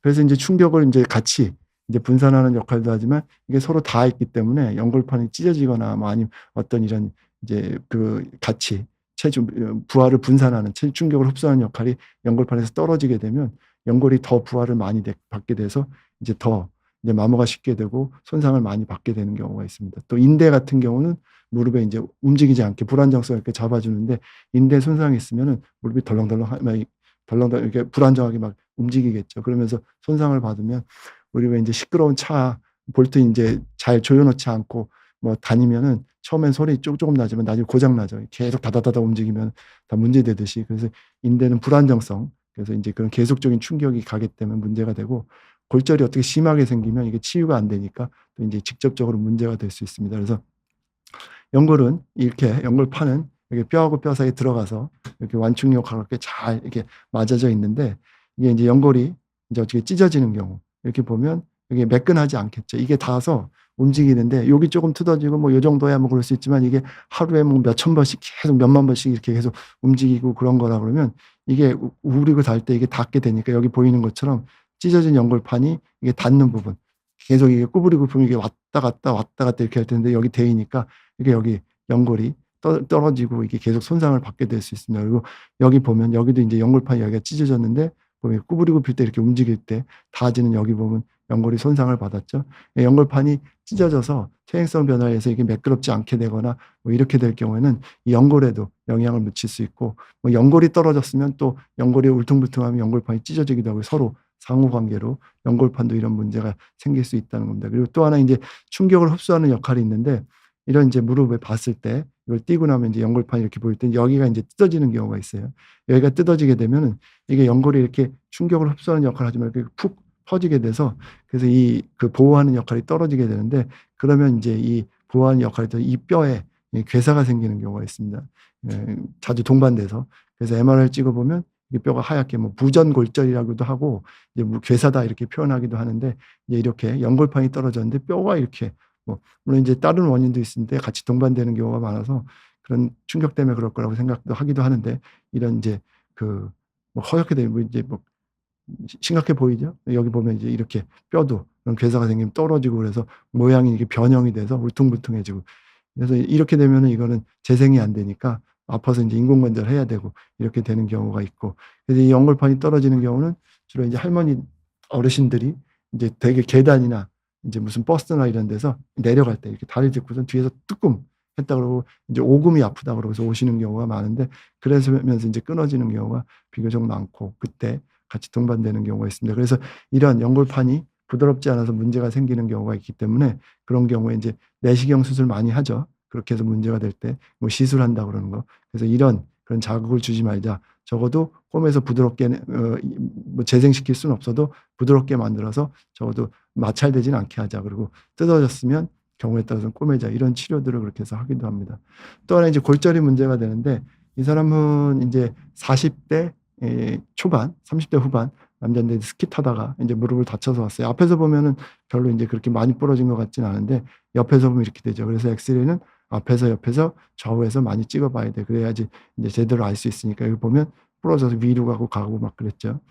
그래서 인제 충격을 인제 같이 이제 분산하는 역할도 하지만 이게 서로 닿아 있기 때문에 연골판이 찢어지거나 뭐 아니면 어떤 이런 이제 그 같이 체중 부하를 분산하는 충격을 흡수하는 역할이 연골판에서 떨어지게 되면 연골이 더 부하를 많이 받게 돼서 이제 더 이제 마모가 쉽게 되고 손상을 많이 받게 되는 경우가 있습니다. 또 인대 같은 경우는 무릎에 이제 움직이지 않게 불안정성을 이렇게 잡아주는데 인대 손상이 있으면은 무릎이 덜렁덜렁 이렇게 불안정하게 막 움직이겠죠. 그러면서 손상을 받으면 우리 왜 이제 시끄러운 차 볼트 이제 잘 조여놓지 않고 뭐 다니면은 처음엔 소리 조금 나지만 나중에 고장 나죠. 계속 다다다다 움직이면 다 문제되듯이. 그래서 인대는 불안정성, 그래서 이제 그런 계속적인 충격이 가기 때문에 문제가 되고, 골절이 어떻게 심하게 생기면 이게 치유가 안 되니까 또 이제 직접적으로 문제가 될 수 있습니다. 그래서 연골은 이렇게 연골판은 이렇게 뼈하고 뼈 사이에 들어가서 이렇게 완충력하고 이렇게 잘 이렇게 맞아져 있는데, 이게 이제 연골이 이제 어떻게 찢어지는 경우 이렇게 보면 이게 매끈하지 않겠죠. 이게 닿아서 움직이는데 여기 조금 뜯어지고 뭐 요 정도야 뭐 그럴 수 있지만, 이게 하루에 뭐 몇천 번씩 계속 몇만 번씩 이렇게 계속 움직이고 그런 거라 그러면 이게 우리고 닿을 때 이게 닿게 되니까 여기 보이는 것처럼 찢어진 연골판이 이게 닿는 부분 계속 이게 구부리고 보면 이게 왔다 갔다 이렇게 할 텐데, 여기 데이니까 이게 여기 연골이 떨어지고 이게 계속 손상을 받게 될 수 있습니다. 그리고 여기 보면 여기도 이제 연골판이 여기가 찢어졌는데 보면 구부리고 필 때 이렇게 움직일 때 닿아지는 여기 보면 연골이 손상을 받았죠. 연골판이 찢어져서 퇴행성 변화에 의해서 이게 매끄럽지 않게 되거나 뭐 이렇게 될 경우에는 이 연골에도 영향을 미칠 수 있고, 뭐 연골이 떨어졌으면 또 연골이 울퉁불퉁하면 연골판이 찢어지기도 하고 서로 상호관계로 연골판도 이런 문제가 생길 수 있다는 겁니다. 그리고 또 하나 이제 충격을 흡수하는 역할이 있는데, 이런 이제 무릎에 봤을 때 이걸 띄고 나면 이제 연골판이 이렇게 보일 때 여기가 이제 뜯어지는 경우가 있어요. 여기가 뜯어지게 되면은 이게 연골이 이렇게 충격을 흡수하는 역할을 하지만 이렇게 푹 퍼지게 돼서, 그래서 이 그 보호하는 역할이 떨어지게 되는데, 그러면 이제 이 보호하는 역할이 이 뼈에 괴사가 생기는 경우가 있습니다. 자주 동반돼서. 그래서 MRI를 찍어 보면 이 뼈가 하얗게 뭐 부전골절이라고도 하고 이제 뭐 괴사다 이렇게 표현하기도 하는데, 이제 이렇게 연골판이 떨어졌는데 뼈가 이렇게 뭐 물론 이제 다른 원인도 있는데 같이 동반되는 경우가 많아서 그런 충격 때문에 그럴 거라고 생각도 하기도 하는데, 이런 이제 그 뭐 허옇게 되고 이제 뭐 심각해 보이죠? 여기 보면 이제 이렇게 뼈도 그런 괴사가 생기면 떨어지고 그래서 모양이 이게 변형이 돼서 울퉁불퉁해지고, 그래서 이렇게 되면은 이거는 재생이 안 되니까 아파서 이제 인공관절을 해야 되고 이렇게 되는 경우가 있고, 그래서 이 연골판이 떨어지는 경우는 주로 이제 할머니 어르신들이 이제 되게 계단이나 이제 무슨 버스나 이런 데서 내려갈 때 이렇게 다리 짚고선 뒤에서 뜨끔 했다 그러고 이제 오금이 아프다 그러고서 오시는 경우가 많은데, 그러면서 이제 끊어지는 경우가 비교적 많고 그때 같이 동반되는 경우가 있습니다. 그래서 이런 연골판이 부드럽지 않아서 문제가 생기는 경우가 있기 때문에 그런 경우에 이제 내시경 수술 많이 하죠. 그렇게 해서 문제가 될 때 뭐 시술한다 그러는 거. 그래서 이런 그런 자극을 주지 말자. 적어도 꿰매서 부드럽게 뭐 재생시킬 수는 없어도 부드럽게 만들어서 적어도 마찰되지는 않게 하자. 그리고 뜯어졌으면 경우에 따라서는 꿰매자. 이런 치료들을 그렇게 해서 하기도 합니다. 또 하나 이제 골절이 문제가 되는데, 이 사람은 이제 40대 초반, 30대 후반 남자인데 스키 타다가 이제 무릎을 다쳐서 왔어요. 앞에서 보면은 별로 이제 그렇게 많이 부러진 것 같지는 않은데 옆에서 보면 이렇게 되죠. 그래서 엑스레이는 앞에서 옆에서 좌우에서 많이 찍어봐야 돼. 그래야지 이제 제대로 알 수 있으니까. 여기 보면 부러져서 위로 가고 막 그랬죠.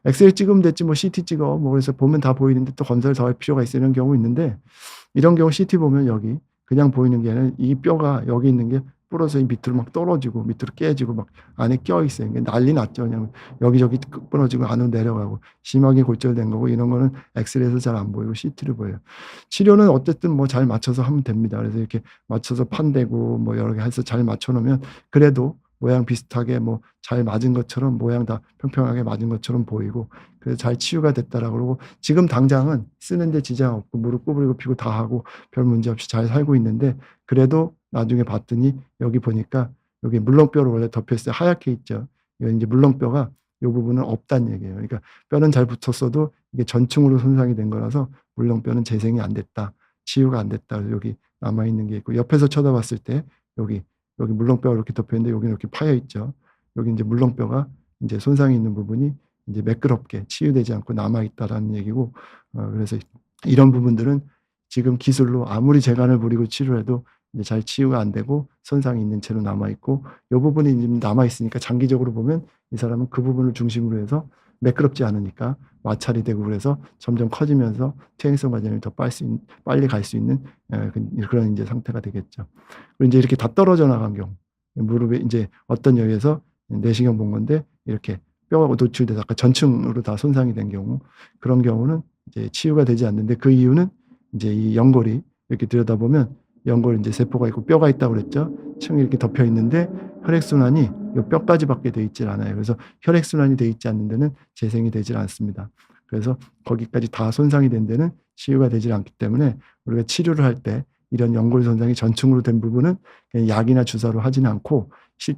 엑스레이 찍으면 됐지 뭐 CT 찍어 뭐 그래서 보면 다 보이는데 또 검사를 더 할 필요가 있어, 이런 경우 있는데, 이런 경우 CT 보면 여기 그냥 보이는 게 아니라 이 뼈가 여기 있는 게 부러서 밑으로 막 떨어지고 밑으로 깨지고 막 안에 껴 있어요. 이게 난리 났죠. 그냥 여기저기 끊어지고 안으로 내려가고 심하게 골절된 거고, 이런 거는 엑스레이에서 잘 안 보이고 CT로 보여요. 치료는 어쨌든 뭐 잘 맞춰서 하면 됩니다. 그래서 이렇게 맞춰서 판대고 뭐 여러 개 해서 잘 맞춰 놓으면 그래도 모양 비슷하게 뭐 잘 맞은 것처럼 모양 다 평평하게 맞은 것처럼 보이고, 그래서 잘 치유가 됐다라고 그러고, 지금 당장은 쓰는데 지장 없고 무릎 구부리고 피고 다 하고 별 문제 없이 잘 살고 있는데, 그래도 나중에 봤더니 여기 보니까 여기 물렁뼈를 원래 덮여 있어요. 하얗게 있죠. 이건 이제 물렁뼈가 이 부분은 없다는 얘기예요. 그러니까 뼈는 잘 붙었어도 이게 전층으로 손상이 된 거라서 물렁뼈는 재생이 안 됐다. 치유가 안 됐다. 그래서 여기 남아 있는 게 있고, 옆에서 쳐다봤을 때 여기 물렁뼈가 이렇게 덮여 있는데 여기는 이렇게 파여 있죠. 여기 이제 물렁뼈가 이제 손상이 있는 부분이 이제 매끄럽게 치유되지 않고 남아 있다라는 얘기고, 그래서 이런 부분들은 지금 기술로 아무리 재간을 부리고 치료해도 이제 잘 치유가 안 되고 손상이 있는 채로 남아 있고, 이 부분이 지금 남아 있으니까 장기적으로 보면 이 사람은 그 부분을 중심으로 해서 매끄럽지 않으니까 마찰이 되고, 그래서 점점 커지면서 퇴행성 과정을 더 빨리 갈 수 있는 그런 이제 상태가 되겠죠. 그리고 이제 이렇게 다 떨어져 나간 경우, 무릎에 이제 어떤 여기에서 내시경 본 건데 이렇게 뼈가 노출돼서 아까 전층으로 다 손상이 된 경우, 그런 경우는 이제 치유가 되지 않는데, 그 이유는 이제 이 연골이 이렇게 들여다보면 연골 이제 세포가 있고 뼈가 있다고 그랬죠. 층이 이렇게 덮여 있는데 혈액순환이 이 뼈까지밖에 돼 있질 않아요. 그래서 혈액순환이 돼 있지 않는 데는 재생이 되질 않습니다. 그래서 거기까지 다 손상이 된 데는 치유가 되질 않기 때문에 우리가 치료를 할 때 이런 연골 손상이 전층으로 된 부분은 그냥 약이나 주사로 하지는 않고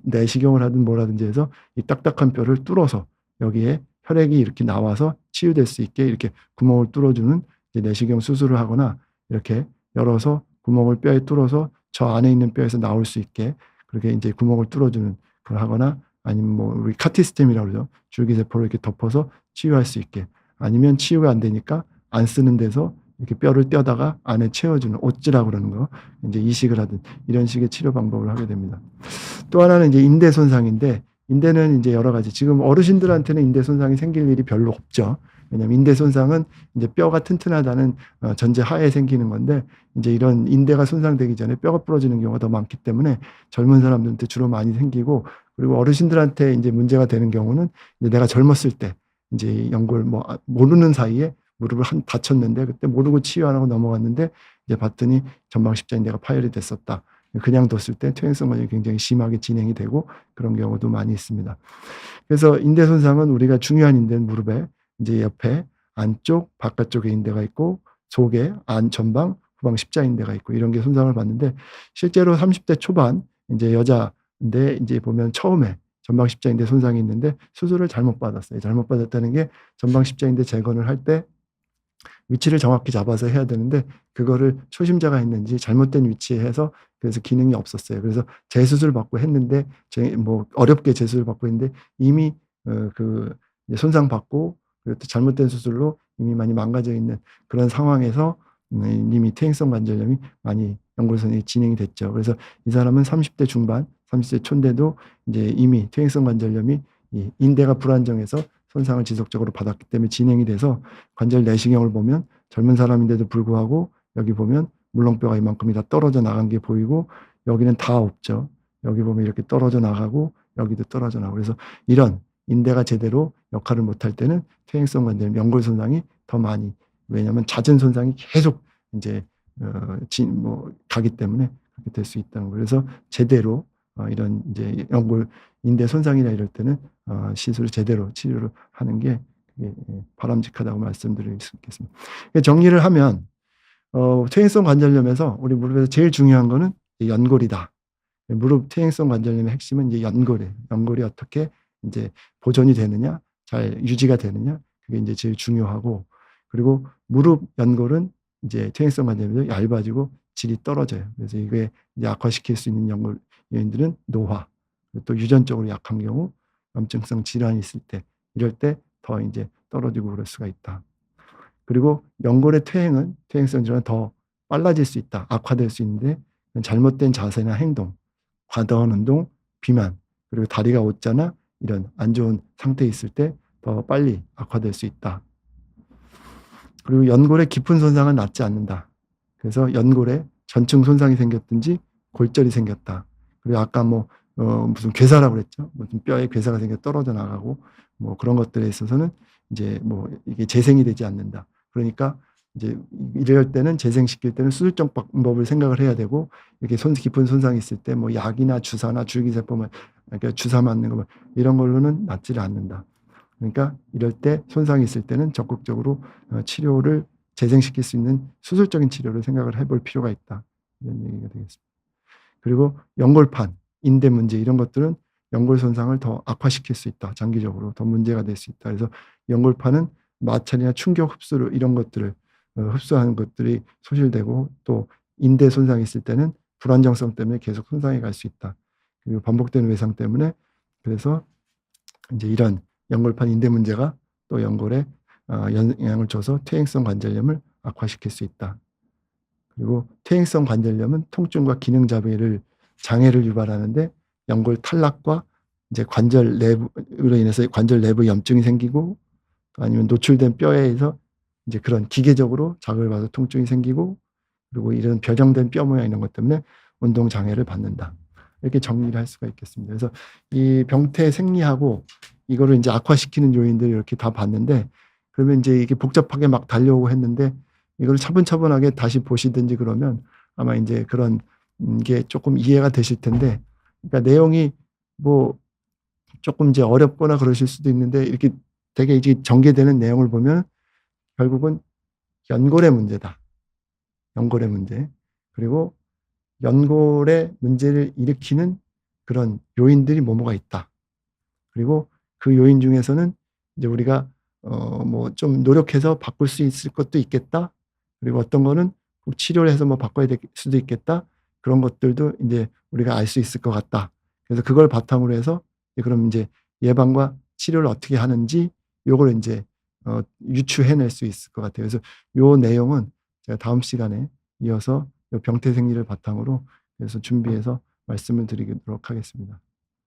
내시경을 하든 뭐라든지 해서 이 딱딱한 뼈를 뚫어서 여기에 혈액이 이렇게 나와서 치유될 수 있게 이렇게 구멍을 뚫어주는 내시경 수술을 하거나, 이렇게 열어서 구멍을 뼈에 뚫어서 저 안에 있는 뼈에서 나올 수 있게 그렇게 이제 구멍을 뚫어주는 걸 하거나, 아니면 뭐 우리 카티스템이라고 그러죠. 줄기세포를 이렇게 덮어서 치유할 수 있게, 아니면 치유가 안 되니까 안 쓰는 데서 이렇게 뼈를 떼다가 안에 채워주는 옷지라고 그러는 거, 이제 이식을 하든 이런 식의 치료 방법을 하게 됩니다. 또 하나는 이제 인대 손상인데, 인대는 이제 여러 가지, 지금 어르신들한테는 인대 손상이 생길 일이 별로 없죠. 왜냐하면 인대 손상은 이제 뼈가 튼튼하다는 전제 하에 생기는 건데, 이제 이런 인대가 손상되기 전에 뼈가 부러지는 경우가 더 많기 때문에 젊은 사람들한테 주로 많이 생기고, 그리고 어르신들한테 이제 문제가 되는 경우는 이제 내가 젊었을 때 이제 연골 모르는 사이에 무릎을 다쳤는데 그때 모르고 치유 안 하고 넘어갔는데 이제 봤더니 전방 십자인대가 파열이 됐었다. 그냥 뒀을 때 퇴행성 관절이 굉장히 심하게 진행이 되고 그런 경우도 많이 있습니다. 그래서 인대 손상은 우리가 중요한 인대는 무릎에 이제 옆에 안쪽, 바깥쪽에 인대가 있고 속에 전방, 후방 십자인대가 있고 이런 게 손상을 받는데, 실제로 30대 초반 이제 여자인데 이제 보면 처음에 전방 십자인대 손상이 있는데 수술을 잘못 받았어요. 잘못 받았다는 게 전방 십자인대 재건을 할 때 위치를 정확히 잡아서 해야 되는데 그거를 초심자가 했는지 잘못된 위치에 해서 그래서 기능이 없었어요. 그래서 재수술 받고 했는데 어렵게 재수술 받고 했는데 이미 그 손상 받고 그리고 또 잘못된 수술로 이미 많이 망가져 있는 그런 상황에서 이미 퇴행성 관절염이 많이 연골선이 진행이 됐죠. 그래서 이 사람은 30대 중반, 30대 초인데도 이제 이미 퇴행성 관절염이 이 인대가 불안정해서 손상을 지속적으로 받았기 때문에 진행이 돼서 관절 내시경을 보면 젊은 사람인데도 불구하고 여기 보면 물렁뼈가 이만큼이 다 떨어져 나간 게 보이고, 여기는 다 없죠. 여기 보면 이렇게 떨어져 나가고 여기도 떨어져 나가고, 그래서 이런 인대가 제대로 역할을 못할 때는 퇴행성 관절 연골 손상이 더 많이, 왜냐하면 잦은 손상이 계속 이제 가기 때문에 그렇게 될 수 있다는 거예요. 그래서 제대로 이런 이제 연골 인대 손상이나 이럴 때는 시술을 제대로 치료를 하는 게 바람직하다고 말씀드릴 수 있겠습니다. 정리를 하면 퇴행성 관절염에서 우리 무릎에서 제일 중요한 거는 연골이다. 무릎 퇴행성 관절염의 핵심은 이제 연골이에요. 연골이 어떻게 이제 보존이 되느냐, 잘 유지가 되느냐, 그게 이제 제일 중요하고, 그리고 무릎 연골은 이제 퇴행성 관절염이 얇아지고 질이 떨어져요. 그래서 이게 이제 악화시킬 수 있는 연골 요인들은 노화, 또 유전적으로 약한 경우, 염증성 질환이 있을 때, 이럴 때 더 이제 떨어지고 그럴 수가 있다. 그리고 연골의 퇴행성 질환은 더 빨라질 수 있다, 악화될 수 있는데, 잘못된 자세나 행동, 과다한 운동, 비만, 그리고 다리가 옷자나 이런 안 좋은 상태에 있을 때 더 빨리 악화될 수 있다. 그리고 연골의 깊은 손상은 낫지 않는다. 그래서 연골에 전층 손상이 생겼든지 골절이 생겼다. 그리고 아까 무슨 괴사라고 그랬죠. 무슨 뼈에 괴사가 생겨 떨어져 나가고 그런 것들에 있어서는 이제 이게 재생이 되지 않는다. 그러니까 이제 이럴 때는 재생시킬 때는 수술적 방법을 생각을 해야 되고, 이렇게 깊은 손상이 있을 때 약이나 주사나 줄기세포만 그러니까 주사 맞는 거 이런 걸로는 낫지를 않는다. 그러니까 이럴 때 손상이 있을 때는 적극적으로 치료를 재생시킬 수 있는 수술적인 치료를 생각을 해볼 필요가 있다. 이런 얘기가 되겠습니다. 그리고 연골판, 인대 문제 이런 것들은 연골 손상을 더 악화시킬 수 있다. 장기적으로 더 문제가 될 수 있다. 그래서 연골판은 마찰이나 충격 흡수를 이런 것들을 흡수하는 것들이 소실되고, 또 인대 손상이 있을 때는 불안정성 때문에 계속 손상이 갈 수 있다. 그리고 반복되는 외상 때문에, 그래서 이제 이런 연골판 인대 문제가 또 연골에 영향을 줘서 퇴행성 관절염을 악화시킬 수 있다. 그리고 퇴행성 관절염은 통증과 기능 장애를 유발하는데, 연골 탈락과 이제 관절 내부로 인해서 관절 내부 염증이 생기고, 아니면 노출된 뼈에서 이제 그런 기계적으로 자극을 받아서 통증이 생기고, 그리고 이런 변형된 뼈 모양 이런 것 때문에 운동 장애를 받는다. 이렇게 정리를 할 수가 있겠습니다. 그래서 이 병태 생리하고 이거를 인제 악화시키는 요인들을 이렇게 다 봤는데, 그러면 인제 이게 복잡하게 막 달려오고 했는데 이걸 차분차분하게 다시 보시든지 그러면 아마 인제 그런 게 쪼끔 이해가 되실 텐데, 그러니까 내용이 뭐 쪼끔 이제 어렵거나 그러실 수도 있는데 이렇게 되게 이제 전개되는 내용을 보면 결국은 연골의 문제다. 연골의 문제. 그리고 연골의 문제를 일으키는 그런 요인들이 뭐뭐가 있다. 그리고 그 요인 중에서는 이제 우리가 뭐 좀 노력해서 바꿀 수 있을 것도 있겠다. 그리고 어떤 거는 꼭 치료를 해서 뭐 바꿔야 될 수도 있겠다. 그런 것들도 인제 우리가 알 수 있을 것 같다. 그래서 그걸 바탕으로 해서 이제 그럼 인제 예방과 치료를 어떻게 하는지 요걸 인제 유추해 낼 수 있을 것 같아요. 그래서 요 내용은 제가 다음 시간에 이어서 요 병태생리를 바탕으로 그래서 준비해서 말씀을 드리도록 하겠습니다.